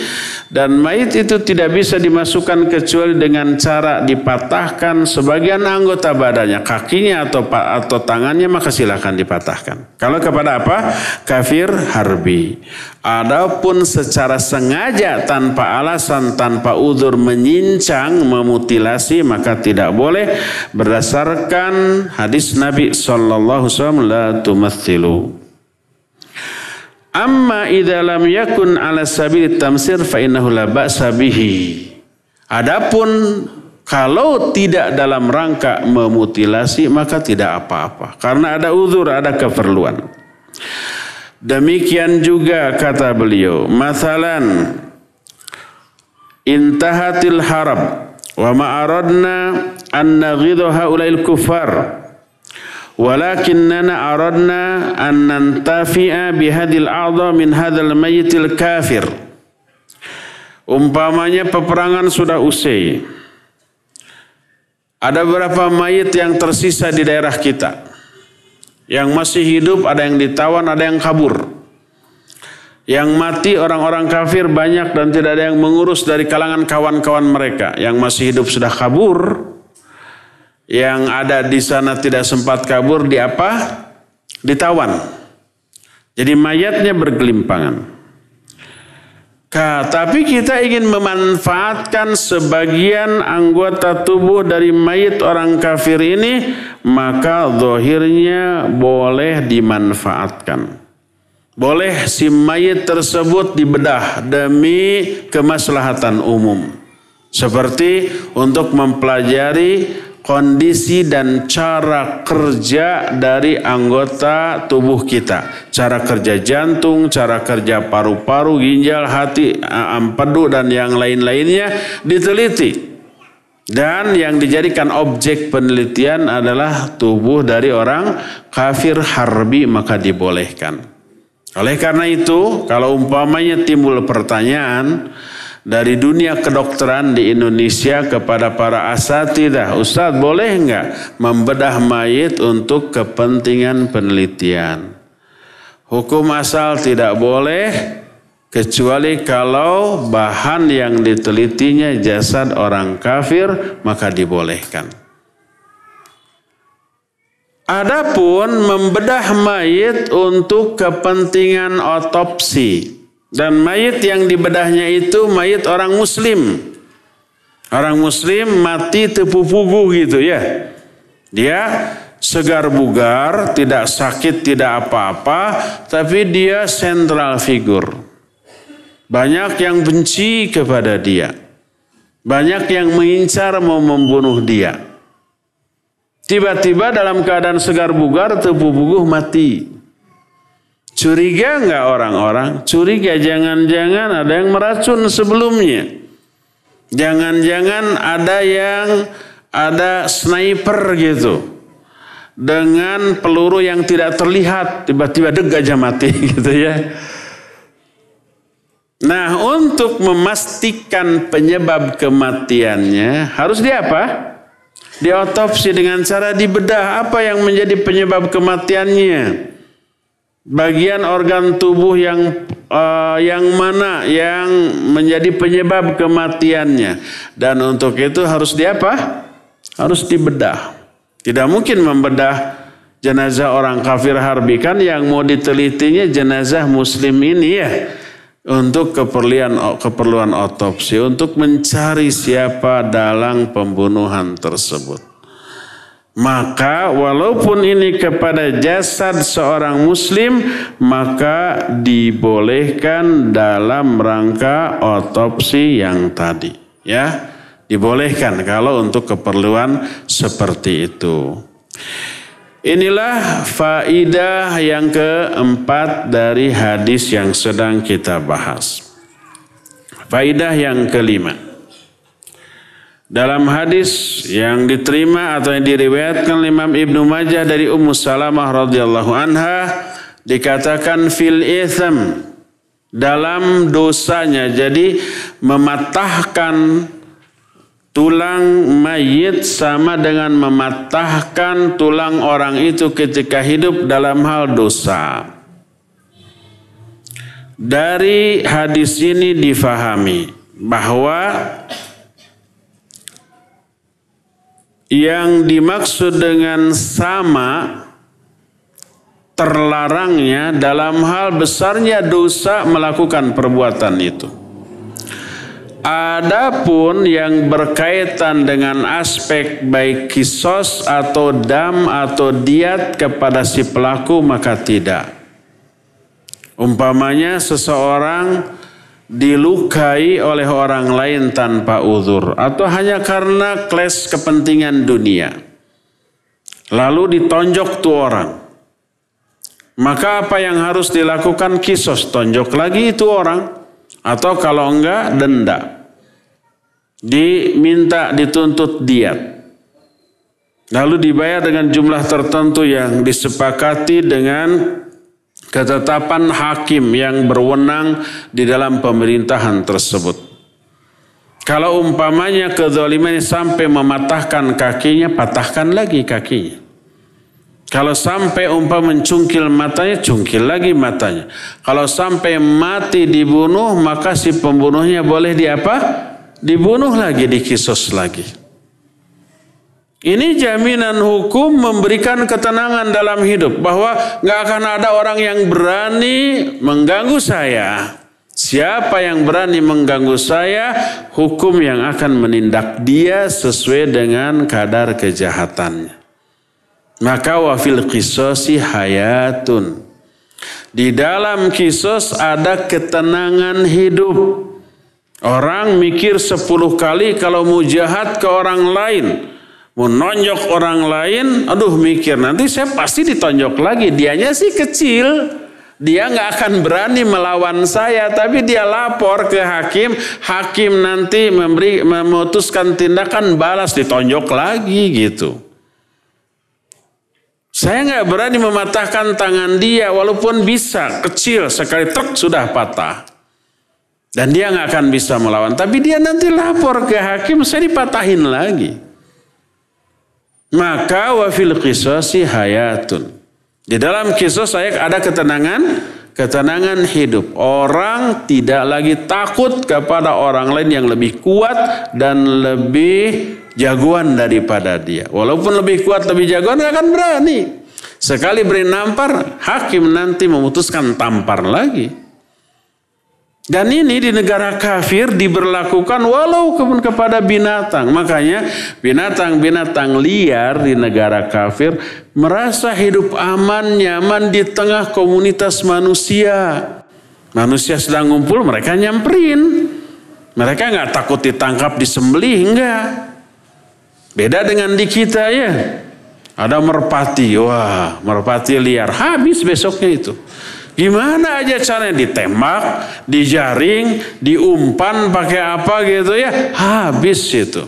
dan mayit itu tidak bisa dimasukkan kecuali dengan cara dipatahkan sebagian anggota badannya, kakinya atau tangannya, maka silakan dipatahkan. Kalau kepada apa? Kafir harbi. Adapun secara sengaja tanpa alasan, tanpa udzur menyincang, memutilasi, maka tidak boleh berdasarkan hadis Nabi sallallahu alaihi wasallam, la tumathilu. Amma idza lam yakun ala sabil tamsir fa innahu la ba'sa bihi. Adapun kalau tidak dalam rangka memutilasi maka tidak apa-apa, karena ada uzur, ada keperluan. Demikian juga kata beliau, mathalan intahatil harab wa ma aradna an naghidha haula'il kuffar walakinnana aradna an nantafi'a bihadil a'dha min hadzal mayyitil kafir. Umpamanya peperangan sudah usai, ada beberapa mayit yang tersisa di daerah kita, yang masih hidup ada yang ditawan, ada yang kabur. Yang mati orang-orang kafir banyak dan tidak ada yang mengurus dari kalangan kawan-kawan mereka. Yang masih hidup sudah kabur, yang ada di sana tidak sempat kabur, ditawan. Jadi mayatnya bergelimpangan. Tapi kita ingin memanfaatkan sebagian anggota tubuh dari mayit orang kafir ini, maka zahirnya boleh dimanfaatkan. Boleh si mayit tersebut dibedah demi kemaslahatan umum. Seperti untuk mempelajari kondisi dan cara kerja dari anggota tubuh kita. Cara kerja jantung, cara kerja paru-paru, ginjal, hati, empedu dan yang lain-lainnya diteliti. Dan yang dijadikan objek penelitian adalah tubuh dari orang kafir harbi, maka dibolehkan. Oleh karena itu, kalau umpamanya timbul pertanyaan dari dunia kedokteran di Indonesia kepada para asatidzah, Ustaz boleh enggak membedah mayit untuk kepentingan penelitian? Hukum asal tidak boleh, kecuali kalau bahan yang ditelitinya jasad orang kafir, maka dibolehkan. Adapun membedah mayit untuk kepentingan otopsi, dan mayit yang dibedahnya itu mayit orang muslim. Orang muslim mati tepu-pugu gitu ya. Dia segar bugar, tidak sakit, tidak apa-apa, tapi dia sentral figur. Banyak yang benci kepada dia. Banyak yang mengincar mau membunuh dia. Tiba-tiba dalam keadaan segar bugar, tepu-puguh mati. Curiga enggak orang-orang? Curiga, jangan-jangan ada yang meracun sebelumnya. Jangan-jangan ada sniper gitu. Dengan peluru yang tidak terlihat, tiba-tiba deg aja mati gitu ya. Nah, untuk memastikan penyebab kematiannya harus diapa? Diotopsi dengan cara dibedah apa yang menjadi penyebab kematiannya. Bagian organ tubuh yang yang mana yang menjadi penyebab kematiannya. Dan untuk itu harus diapa? Harus dibedah. Tidak mungkin membedah jenazah orang kafir harbi, kan yang mau ditelitinya jenazah muslim ini ya. Untuk keperluan otopsi, untuk mencari siapa dalang pembunuhan tersebut. Maka walaupun ini kepada jasad seorang muslim, maka dibolehkan dalam rangka otopsi yang tadi. Ya, dibolehkan kalau untuk keperluan seperti itu. Inilah faidah yang keempat dari hadis yang sedang kita bahas. Faidah yang kelima. Dalam hadis yang diterima atau yang diriwayatkan Imam Ibnu Majah dari Ummu Salamah radhiyallahu anha, dikatakan fil itham, dalam dosanya. Jadi mematahkan tulang mayit sama dengan mematahkan tulang orang itu ketika hidup dalam hal dosa. Dari hadis ini difahami bahwa yang dimaksud dengan sama terlarangnya dalam hal besarnya dosa melakukan perbuatan itu. Adapun yang berkaitan dengan aspek baik kisos atau dam atau diat kepada si pelaku maka tidak. Umpamanya seseorang dilukai oleh orang lain tanpa uzur atau hanya karena kles kepentingan dunia. Lalu ditonjok tuh orang. Maka apa yang harus dilakukan? Kisos, tonjok lagi itu orang. Atau kalau enggak denda. Diminta dituntut diat. Lalu dibayar dengan jumlah tertentu yang disepakati dengan ketetapan hakim yang berwenang di dalam pemerintahan tersebut. Kalau umpamanya kezaliman sampai mematahkan kakinya, patahkan lagi kakinya. Kalau sampai mencungkil matanya, cungkil lagi matanya. Kalau sampai mati dibunuh, maka si pembunuhnya boleh dibunuh lagi, dikisos lagi. Ini jaminan hukum memberikan ketenangan dalam hidup. Bahwa gak akan ada orang yang berani mengganggu saya. Siapa yang berani mengganggu saya, hukum yang akan menindak dia sesuai dengan kadar kejahatannya. Maka wafil qisasi hayatun. Di dalam kisos ada ketenangan hidup. Orang mikir 10 kali kalau mau jahat ke orang lain. Mau nonjok orang lain, aduh mikir nanti saya pasti ditonjok lagi. Dianya sih kecil. Dia nggak akan berani melawan saya. Tapi dia lapor ke hakim. Hakim nanti memutuskan tindakan balas, ditonjok lagi gitu. Saya nggak berani mematahkan tangan dia walaupun bisa kecil sekali truk sudah patah. Dan dia nggak akan bisa melawan. Tapi dia nanti lapor ke hakim, saya dipatahin lagi. Maka wafil qisasi hayatun. Di dalam kisos saya ada ketenangan hidup. Orang tidak lagi takut kepada orang lain yang lebih kuat dan lebih jagoan daripada dia. Walaupun lebih kuat, lebih jagoan, gak akan berani. Sekali beri nampar, hakim nanti memutuskan tampar lagi. Dan ini di negara kafir diberlakukan walaupun kepada binatang. Makanya binatang-binatang liar di negara kafir merasa hidup aman, nyaman di tengah komunitas manusia. Manusia sedang ngumpul, mereka nyamperin. Mereka nggak takut ditangkap, disembelih, enggak. Beda dengan di kita ya. Ada merpati, wah merpati liar, habis besoknya itu. Gimana aja caranya, ditembak, dijaring, diumpan pakai apa gitu ya, habis itu.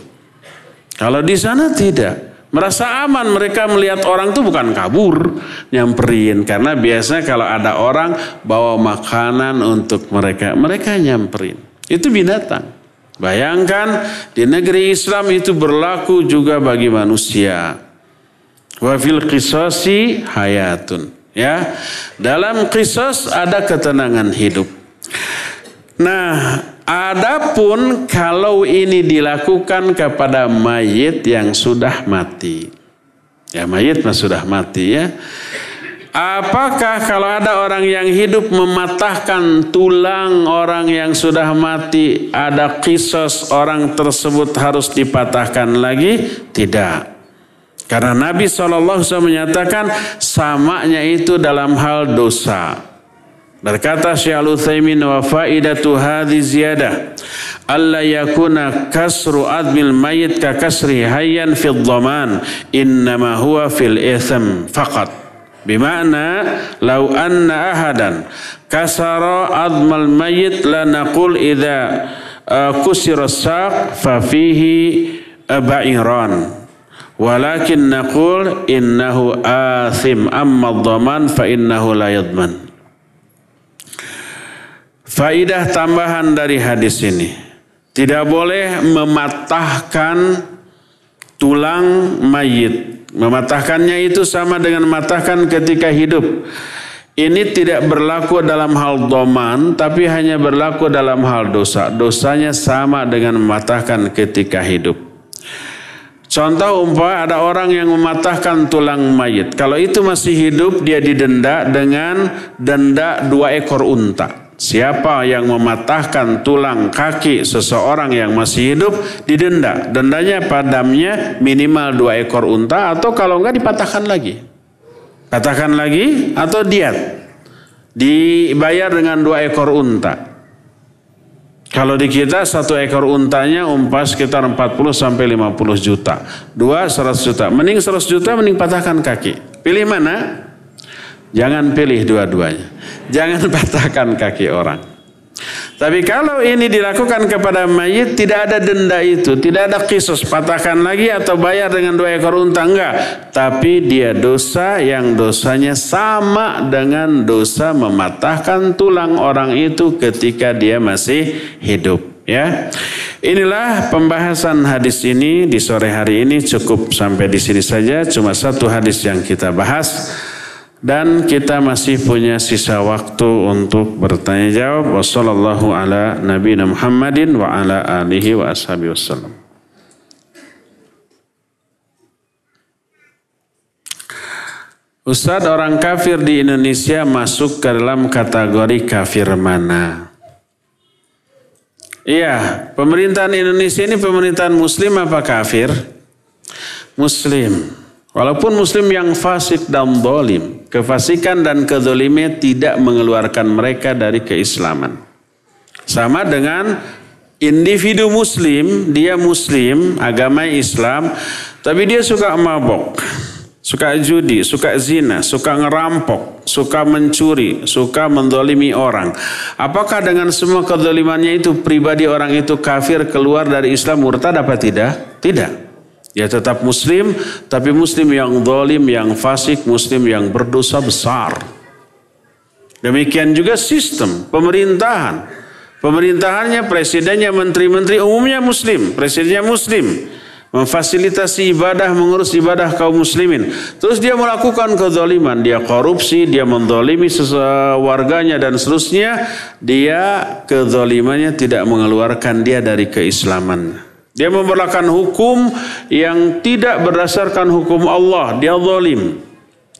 Kalau di sana tidak, merasa aman, mereka melihat orang tuh bukan kabur, nyamperin. Karena biasanya kalau ada orang bawa makanan untuk mereka, mereka nyamperin. Itu binatang. Bayangkan di negeri Islam itu berlaku juga bagi manusia. Wa fil qisasi hayatun. Ya, dalam qisas ada ketenangan hidup. Nah, adapun kalau ini dilakukan kepada mayit yang sudah mati. Ya, mayit mah sudah mati ya. Apakah kalau ada orang yang hidup mematahkan tulang orang yang sudah mati, ada qisas orang tersebut harus dipatahkan lagi? Tidak. Karena Nabi SAW menyatakan samanya itu dalam hal dosa. Berkata Syekh Al-Utsaimin, wa faidatu hadhi ziyadah alla yakuna kasru admil mayit ka kasri hayyan fi dhaman innama huwa fil itham faqat. Bima'na law anna ahadan kasara admal mayit la naqul idza kusira as-saq fa fihi ba'iran walakin naqul innahu athim amma ad-dhaman fa innahu la yadman. Faidah tambahan dari hadis ini, tidak boleh mematahkan tulang mayit. Mematahkannya itu sama dengan mematahkan ketika hidup. Ini tidak berlaku dalam hal dhaman, tapi hanya berlaku dalam hal dosa. Dosanya sama dengan mematahkan ketika hidup. Contoh umpama ada orang yang mematahkan tulang mayit. Kalau itu masih hidup, dia didenda dengan denda 2 ekor unta. Siapa yang mematahkan tulang kaki seseorang yang masih hidup didenda. Dendanya padamnya minimal 2 ekor unta atau kalau enggak dipatahkan lagi. Patahkan lagi atau diat. Dibayar dengan 2 ekor unta. Kalau di kita 1 ekor untanya sekitar 40 sampai 50 juta. 2 100 juta. Mending 100 juta mending patahkan kaki. Pilih mana? Jangan pilih dua-duanya. Jangan patahkan kaki orang. Tapi kalau ini dilakukan kepada mayit, tidak ada denda itu. Tidak ada qisas patahkan lagi atau bayar dengan 2 ekor unta. Enggak. Tapi dia dosa yang dosanya sama dengan dosa mematahkan tulang orang itu ketika dia masih hidup. Ya, inilah pembahasan hadis ini di sore hari ini. Cukup sampai di sini saja. Cuma 1 hadis yang kita bahas. Dan kita masih punya sisa waktu untuk bertanya jawab. Wassallallahu ala nabiyina Muhammadin wa ala alihi wa ashabihi wasallam. Ustadz, orang kafir di Indonesia masuk ke dalam kategori kafir mana? Iya, pemerintahan Indonesia ini pemerintahan muslim apa kafir? Muslim. Walaupun muslim yang fasik dan zalim, kefasikan dan kedzaliman tidak mengeluarkan mereka dari keislaman. Sama dengan individu muslim, dia muslim, agama Islam, tapi dia suka mabok, suka judi, suka zina, suka ngerampok, suka mencuri, suka menzalimi orang. Apakah dengan semua kedzalimannya itu pribadi orang itu kafir, keluar dari Islam, murtad apa tidak? Tidak. Dia tetap muslim, tapi muslim yang zalim, yang fasik, muslim yang berdosa besar. Demikian juga sistem pemerintahan. Pemerintahannya, presidennya, menteri-menteri umumnya muslim, presidennya muslim. Memfasilitasi ibadah, mengurus ibadah kaum muslimin. Terus dia melakukan kezaliman, dia korupsi, dia menzalimi warganya dan seterusnya. Dia kezalimannya tidak mengeluarkan dia dari keislaman. Dia memberlakukan hukum yang tidak berdasarkan hukum Allah. Dia zalim.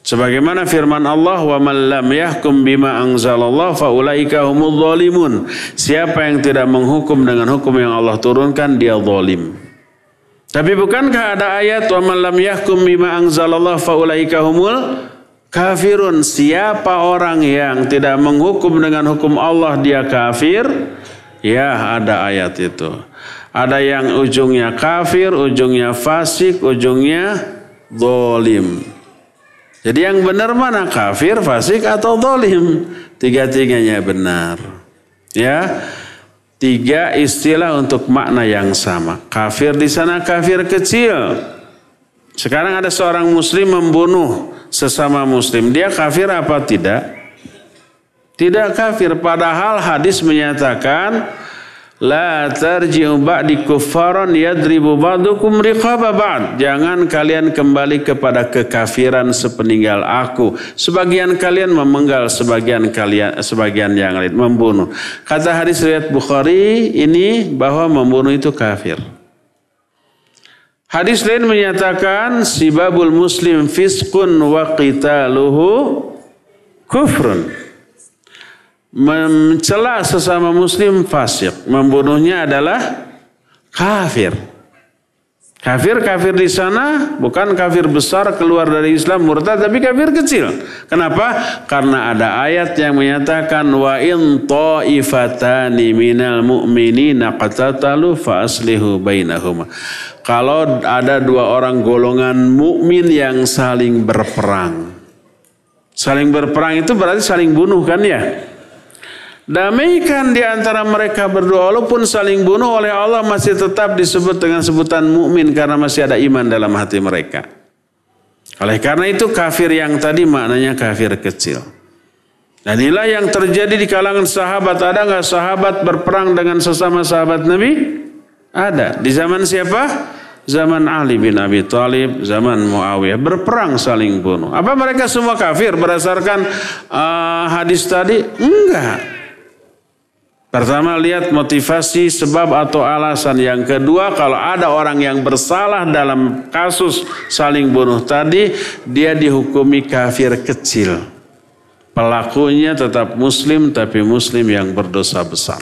Sebagaimana firman Allah, wa man lam yahkum bima anzalallah fa ulaika humudz zalimun. Siapa yang tidak menghukum dengan hukum yang Allah turunkan, dia zalim. Tapi bukankah ada ayat wa man lam yahkum bima anzalallah fa ulaika humul kafirun? Siapa orang yang tidak menghukum dengan hukum Allah, dia kafir? Ya, ada ayat itu. Ada yang ujungnya kafir, ujungnya fasik, ujungnya zalim. Jadi yang benar mana? Kafir, fasik, atau zalim? Tiga-tiganya benar. Ya, 3 istilah untuk makna yang sama. Kafir di sana kafir kecil. Sekarang ada seorang muslim membunuh sesama muslim. Dia kafir apa tidak? Tidak kafir. Padahal hadis menyatakan La tarji'u ba'di kuffaran yadribu ba'dukum riqaba ba'd. Jangan kalian kembali kepada kekafiran sepeninggal aku. Sebagian kalian memenggal sebagian yang lain, membunuh. Kata hadis riwayat Bukhari ini bahwa membunuh itu kafir. Hadis lain menyatakan sibabul muslim fiskun wa qitaluhu kufrun. Mencela sesama muslim fasik, membunuhnya adalah kafir. Kafir di sana bukan kafir besar keluar dari Islam murtad, tapi kafir kecil. Kenapa? Karena ada ayat yang menyatakan wa in ta'ifatani minal mu'minina qatatalu fa aslihu bainahuma. Kalau ada dua orang golongan mukmin yang saling berperang. Saling berperang itu berarti saling bunuh kan ya? Damaikan di antara mereka berdua, walaupun saling bunuh oleh Allah masih tetap disebut dengan sebutan mukmin karena masih ada iman dalam hati mereka. Oleh karena itu kafir yang tadi maknanya kafir kecil. Dan inilah yang terjadi di kalangan sahabat. Ada nggak sahabat berperang dengan sesama sahabat Nabi? Ada. Di zaman siapa? Zaman Ali bin Abi Thalib, zaman Muawiyah, berperang saling bunuh. Apa mereka semua kafir berdasarkan hadis tadi? Enggak. Pertama, lihat motivasi, sebab atau alasan. Yang kedua, kalau ada orang yang bersalah dalam kasus saling bunuh tadi, dia dihukumi kafir kecil. Pelakunya tetap muslim, tapi muslim yang berdosa besar.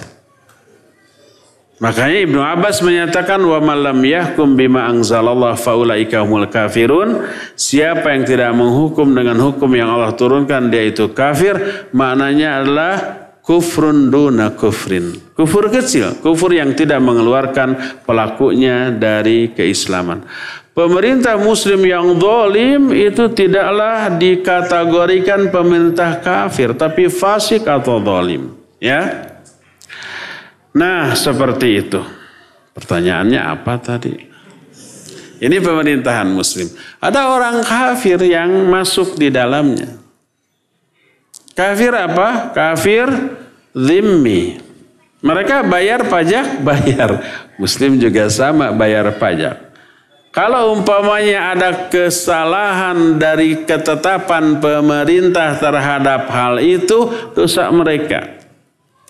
Makanya Ibnu Abbas menyatakan wa man lam yahkum bima anzalallah faulaika humul kafirun. Siapa yang tidak menghukum dengan hukum yang Allah turunkan, dia itu kafir. Maknanya adalah kufrun duna kufrin. Kufur kecil, kufur yang tidak mengeluarkan pelakunya dari keislaman. Pemerintah muslim yang zalim itu tidaklah dikategorikan pemerintah kafir, tapi fasik atau zalim. Ya. Nah, seperti itu. Pertanyaannya apa tadi? Ini pemerintahan muslim. Ada orang kafir yang masuk di dalamnya. Kafir apa? Kafir zimmi. Mereka bayar pajak? Bayar. Muslim juga sama bayar pajak. Kalau umpamanya ada kesalahan dari ketetapan pemerintah terhadap hal itu, dosa mereka.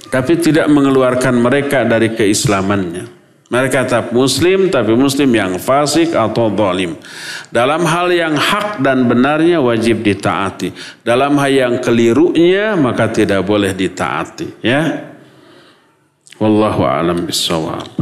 Tapi tidak mengeluarkan mereka dari keislamannya. Mereka tetap muslim, tapi muslim yang fasik atau zalim. Dalam hal yang hak dan benarnya wajib ditaati. Dalam hal yang kelirunya maka tidak boleh ditaati. Ya. Wallahu a'lam bishawab.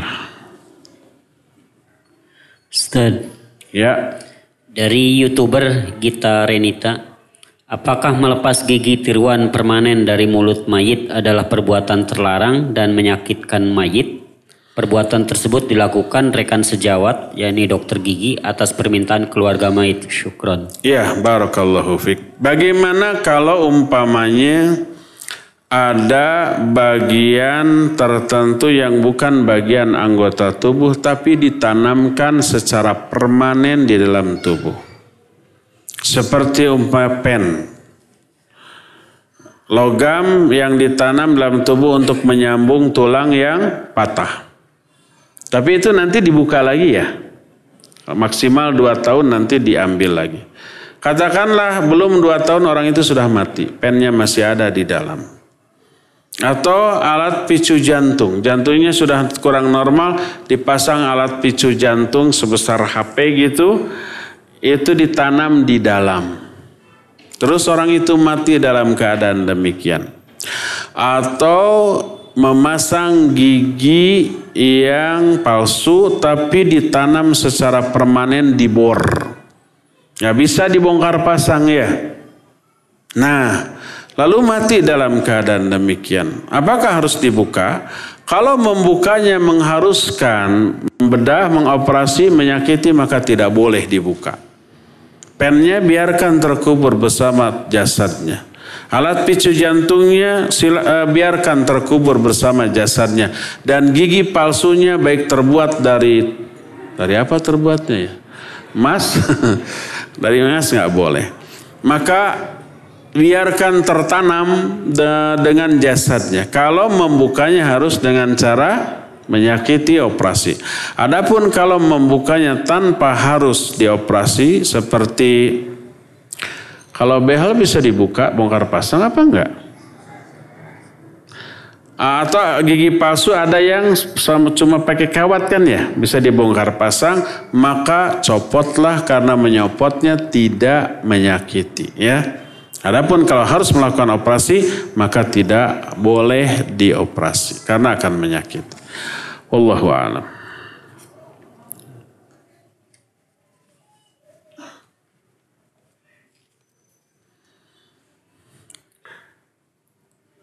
Ustaz. Ya. Dari YouTuber Gita Renita, apakah melepas gigi tiruan permanen dari mulut mayit adalah perbuatan terlarang dan menyakitkan mayit? Perbuatan tersebut dilakukan rekan sejawat, yakni dokter gigi, atas permintaan keluarga mayit. Syukron. Ya, barakallahu fiik. Bagaimana kalau umpamanya ada bagian tertentu yang bukan bagian anggota tubuh tapi ditanamkan secara permanen di dalam tubuh? Seperti umpama pen. Logam yang ditanam dalam tubuh untuk menyambung tulang yang patah. Tapi itu nanti dibuka lagi ya. Maksimal 2 tahun nanti diambil lagi. Katakanlah belum 2 tahun orang itu sudah mati. Pennya masih ada di dalam. Atau alat picu jantung. Jantungnya sudah kurang normal. Dipasang alat picu jantung sebesar HP gitu. Itu ditanam di dalam. Terus orang itu mati dalam keadaan demikian. Atau memasang gigi yang palsu tapi ditanam secara permanen di bor. Nggak bisa dibongkar pasang ya. Nah, lalu mati dalam keadaan demikian. Apakah harus dibuka? Kalau membukanya mengharuskan membedah, mengoperasi, menyakiti, maka tidak boleh dibuka. Pennya biarkan terkubur bersama jasadnya. Alat picu jantungnya biarkan terkubur bersama jasadnya. Dan gigi palsunya baik terbuat dari apa terbuatnya ya? Emas? Dari emas nggak boleh. Maka biarkan tertanam dengan jasadnya. Kalau membukanya harus dengan cara menyakiti operasi. Adapun kalau membukanya tanpa harus dioperasi, seperti kalau behel bisa dibuka, bongkar pasang apa enggak? Atau gigi palsu ada yang cuma pakai kawat kan ya, bisa dibongkar pasang, maka copotlah karena menyopotnya tidak menyakiti ya. Adapun kalau harus melakukan operasi, maka tidak boleh dioperasi karena akan menyakiti. Wallahu a'lam.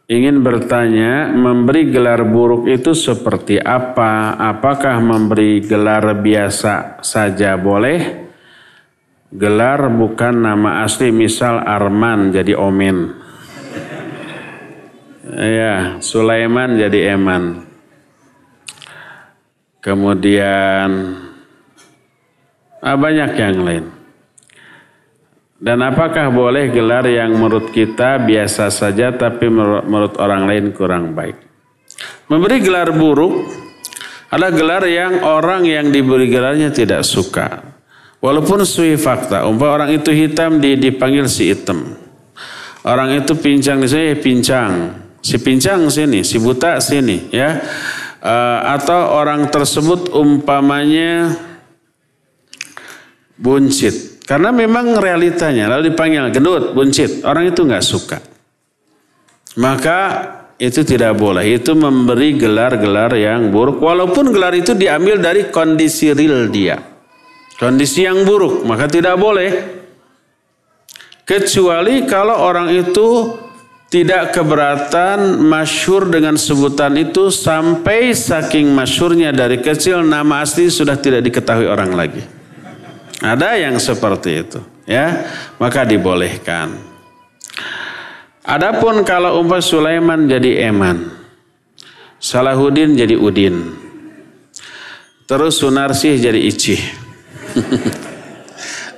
Ingin bertanya, memberi gelar buruk itu seperti apa? Apakah memberi gelar biasa saja boleh? Gelar bukan nama asli, misal Arman jadi Omen. Ya, Sulaiman jadi Eman. Kemudian banyak yang lain. Dan apakah boleh gelar yang menurut kita biasa saja tapi menurut orang lain kurang baik? Memberi gelar buruk adalah gelar yang orang yang diberi gelarnya tidak suka. Walaupun sui fakta, orang itu hitam dipanggil si hitam. Orang itu pincang di sini pincang. Si pincang sini, si buta sini ya. Atau orang tersebut umpamanya buncit. Karena memang realitanya, lalu dipanggil gendut, buncit, orang itu nggak suka. Maka itu tidak boleh, itu memberi gelar-gelar yang buruk. Walaupun gelar itu diambil dari kondisi real dia. Kondisi yang buruk, maka tidak boleh. Kecuali kalau orang itu tidak keberatan masyhur dengan sebutan itu sampai saking masyhurnya dari kecil nama asli sudah tidak diketahui orang lagi. Ada yang seperti itu, ya, maka dibolehkan. Adapun kalau umpah Sulaiman jadi Eman, Salahuddin jadi Udin, terus Sunarsih jadi Icih,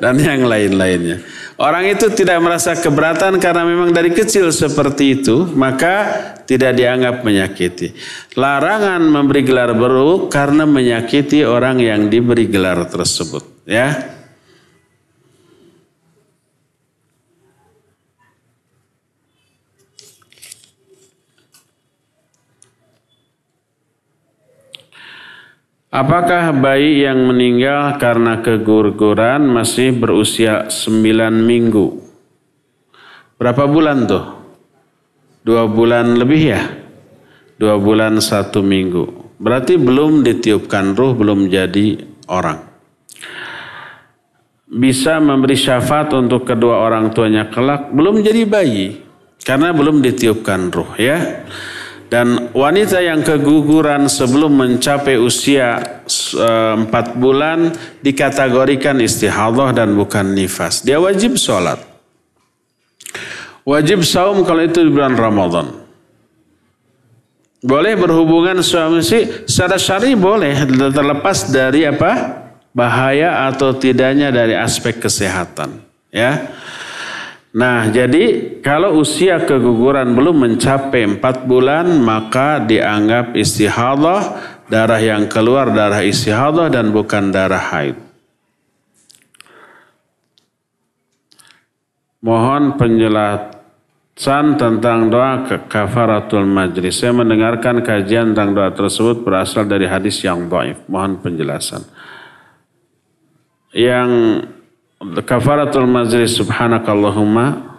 dan yang lain-lainnya. Orang itu tidak merasa keberatan karena memang dari kecil seperti itu, maka tidak dianggap menyakiti. Larangan memberi gelar buruk karena menyakiti orang yang diberi gelar tersebut. Ya. Apakah bayi yang meninggal karena keguguran masih berusia 9 minggu? Berapa bulan tuh? 2 bulan lebih ya? 2 bulan 1 minggu. Berarti belum ditiupkan ruh, belum jadi orang. Bisa memberi syafaat untuk kedua orang tuanya kelak, belum jadi bayi karena belum ditiupkan ruh ya. Dan wanita yang keguguran sebelum mencapai usia 4 bulan dikategorikan istihadhah dan bukan nifas. Dia wajib sholat, wajib saum kalau itu di bulan Ramadan. Boleh berhubungan suami istri secara syar'i, boleh, terlepas dari apa? Bahaya atau tidaknya dari aspek kesehatan ya. Nah, jadi kalau usia keguguran belum mencapai 4 bulan maka dianggap istihadhah, darah yang keluar darah istihadhah dan bukan darah haid. Mohon penjelasan tentang doa kafaratul majlis. Saya mendengarkan kajian tentang doa tersebut berasal dari hadis yang dhaif. Mohon penjelasan. Yang kafaratul majlis subhanakallahumma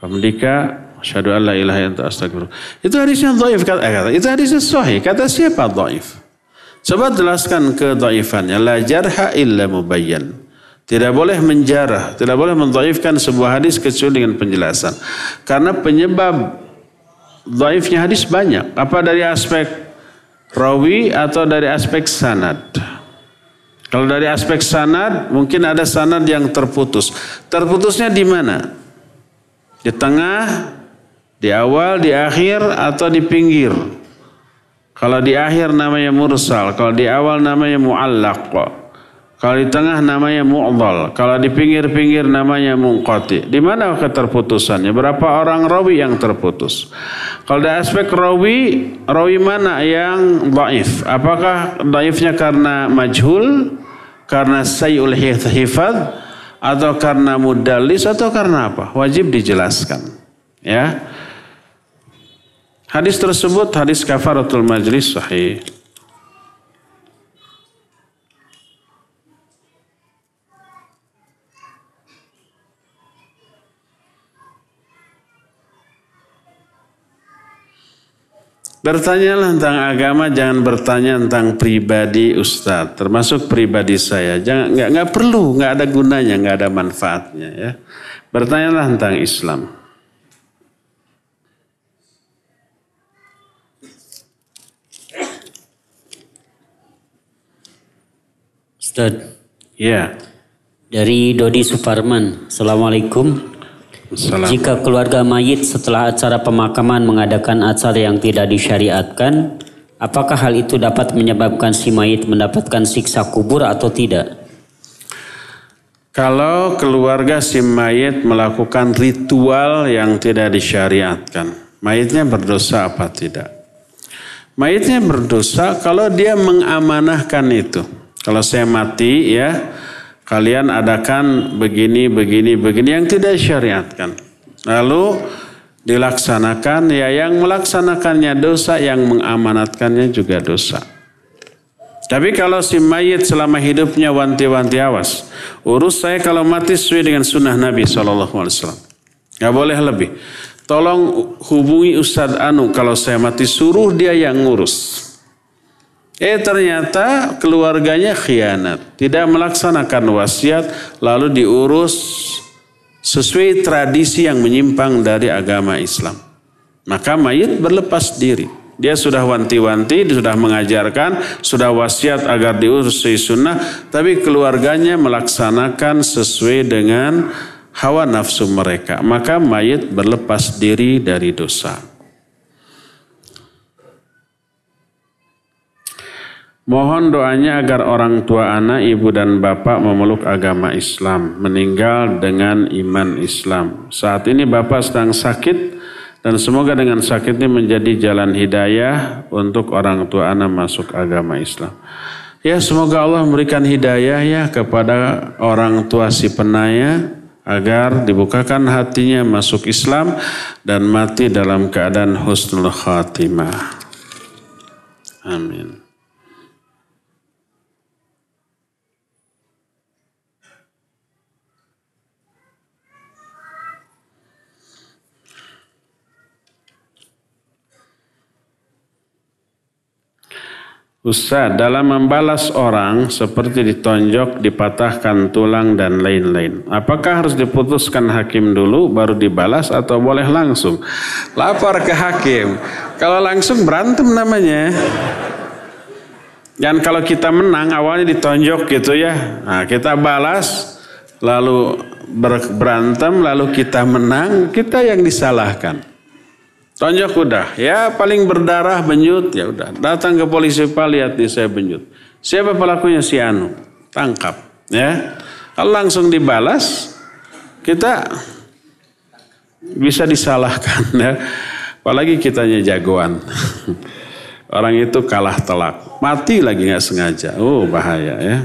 hamdika asyhadu an la ilaha illa anta astaghfiruka. Itu hadisnya dhaif kata. Itu hadisnya sahih. Kata siapa dhaif? Coba jelaskan kedhaifannya. La jarha illa mubayyan. Tidak boleh menjarah, tidak boleh mendhaifkan sebuah hadis kecuali dengan penjelasan. Karena penyebab dhaifnya hadis banyak. Apa dari aspek rawi atau dari aspek sanad? Kalau dari aspek sanad, mungkin ada sanad yang terputus. Terputusnya di mana? Di tengah, di awal, di akhir, atau di pinggir? Kalau di akhir namanya mursal, kalau di awal namanya mu'allaq. Kalau di tengah namanya mu'dhal, kalau di pinggir-pinggir namanya munqati. Di mana keterputusannya? Berapa orang rawi yang terputus? Kalau dari aspek rawi mana yang dhaif? Apakah dhaifnya karena majhul, karena sayyul hifadz, atau karena mudallis, atau karena apa? Wajib dijelaskan. Ya. Hadis tersebut hadis kafaratul majlis sahih. Bertanyalah tentang agama, jangan bertanya tentang pribadi Ustadz, termasuk pribadi saya. Jangan, nggak perlu, nggak ada gunanya, nggak ada manfaatnya. Ya. Bertanyalah tentang Islam. Ustadz. Ya. Dari Dodi Suparman. Assalamualaikum. Jika keluarga mayit setelah acara pemakaman mengadakan acara yang tidak disyariatkan, apakah hal itu dapat menyebabkan si mayit mendapatkan siksa kubur atau tidak? Kalau keluarga si mayit melakukan ritual yang tidak disyariatkan, mayitnya berdosa apa tidak? Mayitnya berdosa kalau dia mengamanahkan itu. Kalau saya mati ya, kalian adakan begini yang tidak syariatkan. Lalu dilaksanakan, ya yang melaksanakannya dosa, yang mengamanatkannya juga dosa. Tapi kalau si mayit selama hidupnya wanti-wanti, awas. Urus saya kalau mati sesuai dengan sunnah Nabi SAW. Gak boleh lebih. Tolong hubungi Ustadz Anu, kalau saya mati suruh dia yang ngurus. Ternyata keluarganya khianat, tidak melaksanakan wasiat, lalu diurus sesuai tradisi yang menyimpang dari agama Islam. Maka mayit berlepas diri. Dia sudah wanti-wanti, dia sudah mengajarkan, sudah wasiat agar diurus sesuai sunnah, tapi keluarganya melaksanakan sesuai dengan hawa nafsu mereka. Maka mayit berlepas diri dari dosa. Mohon doanya agar orang tua anak, ibu dan bapak memeluk agama Islam, meninggal dengan iman Islam. Saat ini bapak sedang sakit dan semoga dengan sakitnya menjadi jalan hidayah untuk orang tua anak masuk agama Islam. Ya, semoga Allah memberikan hidayah ya kepada orang tua si penaya agar dibukakan hatinya masuk Islam dan mati dalam keadaan husnul khatimah. Amin. Ustaz, dalam membalas orang seperti ditonjok, dipatahkan tulang dan lain-lain. Apakah harus diputuskan hakim dulu baru dibalas atau boleh langsung? Lapor ke hakim. Kalau langsung berantem namanya. Dan kalau kita menang awalnya ditonjok gitu ya. Nah, kita balas lalu berantem lalu kita menang, kita yang disalahkan. Tonjok udah, ya paling berdarah benyut, ya udah. Datang ke polisi, Pak, lihat nih saya benyut. Siapa pelakunya? Si Anu. Tangkap, ya. Kalau langsung dibalas, kita bisa disalahkan, ya. Apalagi kitanya jagoan. Orang itu kalah telak, mati lagi nggak sengaja. Oh, bahaya ya.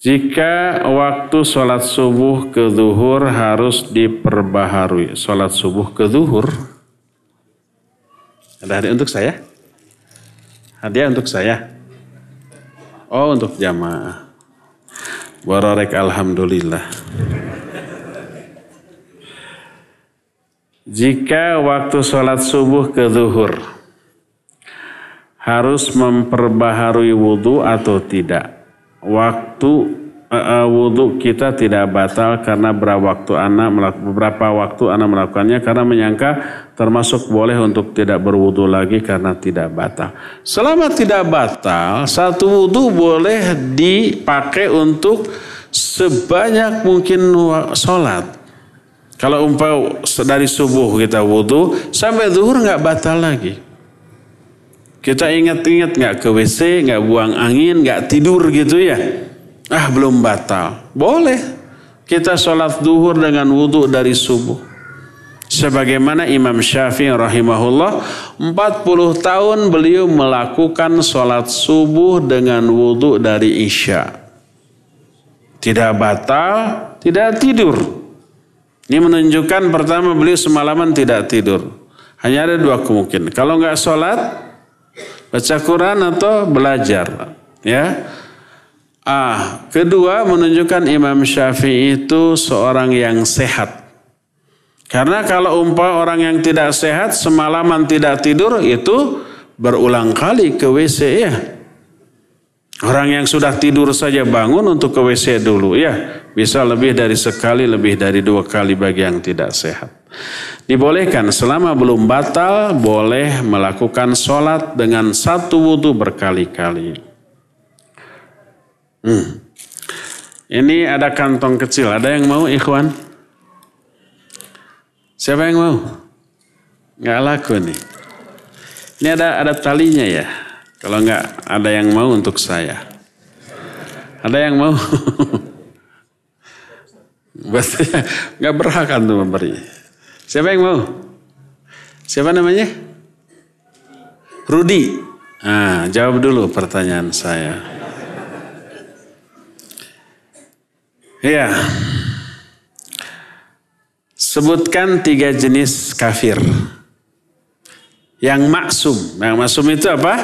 Jika waktu sholat subuh ke zuhur harus diperbaharui. Sholat subuh ke zuhur. Ada hadiah untuk saya? Hadiah untuk saya? Oh, untuk jamaah. Bararek alhamdulillah. Jika waktu sholat subuh ke zuhur harus memperbaharui wudhu atau tidak? Waktu wudhu kita tidak batal karena beberapa waktu anak melakukannya karena menyangka termasuk boleh untuk tidak berwudhu lagi karena tidak batal. Selama tidak batal, satu wudhu boleh dipakai untuk sebanyak mungkin sholat. Kalau umpau dari subuh kita wudu sampai zuhur nggak batal lagi. Kita ingat-ingat nggak ke WC, nggak buang angin, nggak tidur gitu ya. Belum batal. Boleh kita sholat zuhur dengan wudu dari subuh. Sebagaimana Imam Syafi'i rahimahullah 40 tahun beliau melakukan sholat subuh dengan wudu dari isya. Tidak batal, tidak tidur. Ini menunjukkan pertama beliau semalaman tidak tidur. Hanya ada dua kemungkinan. Kalau nggak sholat, baca Quran atau belajar. Ya. Kedua menunjukkan Imam Syafi'i itu seorang yang sehat. Karena kalau orang yang tidak sehat semalaman tidak tidur itu berulang kali ke WC ya. Orang yang sudah tidur saja bangun untuk ke WC dulu ya. Bisa lebih dari sekali, lebih dari 2 kali bagi yang tidak sehat. Dibolehkan selama belum batal boleh melakukan sholat dengan satu wudu berkali-kali. Ini ada kantong kecil. Ada yang mau ikhwan? Siapa yang mau? Nggak laku nih. Ini ada talinya ya. Kalau nggak ada yang mau untuk saya. Ada yang mau? Berarti nggak berhak untuk memberi. Siapa yang mau? Siapa namanya? Rudi. Jawab dulu pertanyaan saya. Ya. Sebutkan 3 jenis kafir. Yang maksum. Yang maksum itu apa?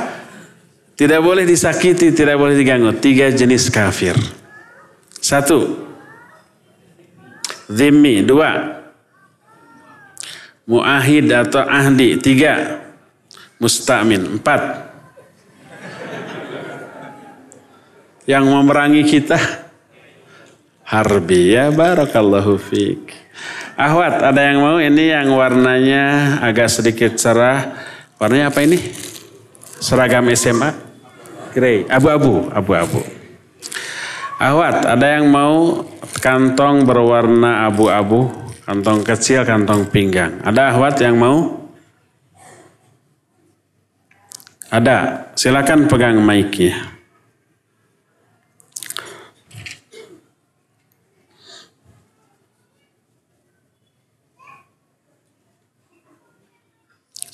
Tidak boleh disakiti, tidak boleh diganggu. 3 jenis kafir. 1. Dhimmi. 2. Mu'ahid atau ahdi. 3. Musta'min. 4. Yang memerangi kita. Harbi. Ya barakallahu fiik. Ahwat, ada yang mau? Ini yang warnanya agak sedikit cerah. Warnanya apa ini? Seragam SMA? Grey, abu-abu. Ahwat, ada yang mau kantong berwarna abu-abu? Kantong kecil, kantong pinggang. Ada ahwat yang mau? Ada, silakan pegang mic-nya.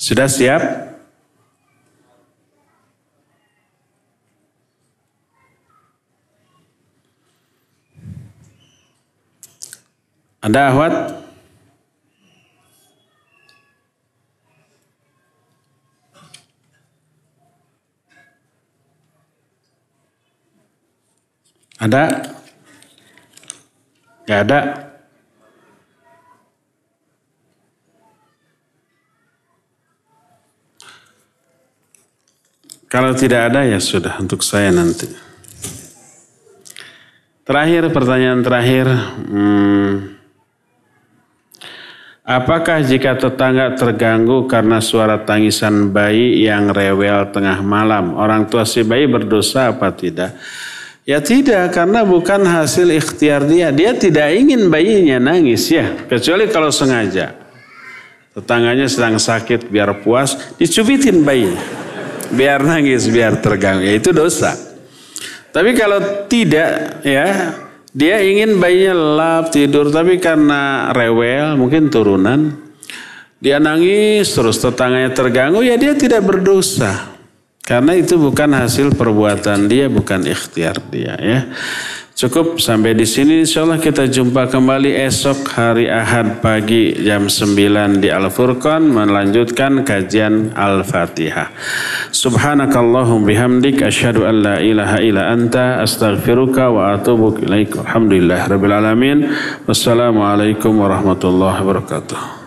Sudah siap? Ada ahwat? Ada? Gak ada? Kalau tidak ada ya sudah untuk saya nanti. Terakhir, pertanyaan terakhir. Apakah jika tetangga terganggu karena suara tangisan bayi yang rewel tengah malam, orang tua si bayi berdosa apa tidak? Ya tidak, karena bukan hasil ikhtiar dia. Dia tidak ingin bayinya nangis ya, kecuali kalau sengaja. Tetangganya sedang sakit, biar puas, dicubitin bayinya. Biar nangis, biar terganggu. Ya itu dosa. Tapi kalau tidak ya, dia ingin bayinya lelap tidur, tapi karena rewel, mungkin turunan, dia nangis terus tetangganya terganggu, ya dia tidak berdosa. Karena itu bukan hasil perbuatan dia, bukan ikhtiar dia ya. Cukup sampai di sini, insyaallah kita jumpa kembali esok hari Ahad pagi jam 9 di Al-Furqan melanjutkan kajian Al-Fatihah. Subhanakallahum bihamdik asyhadu an la ilaha illa anta astaghfiruka wa atubu ilaik. Alhamdulillah rabbil alamin. Wassalamualaikum warahmatullahi wabarakatuh.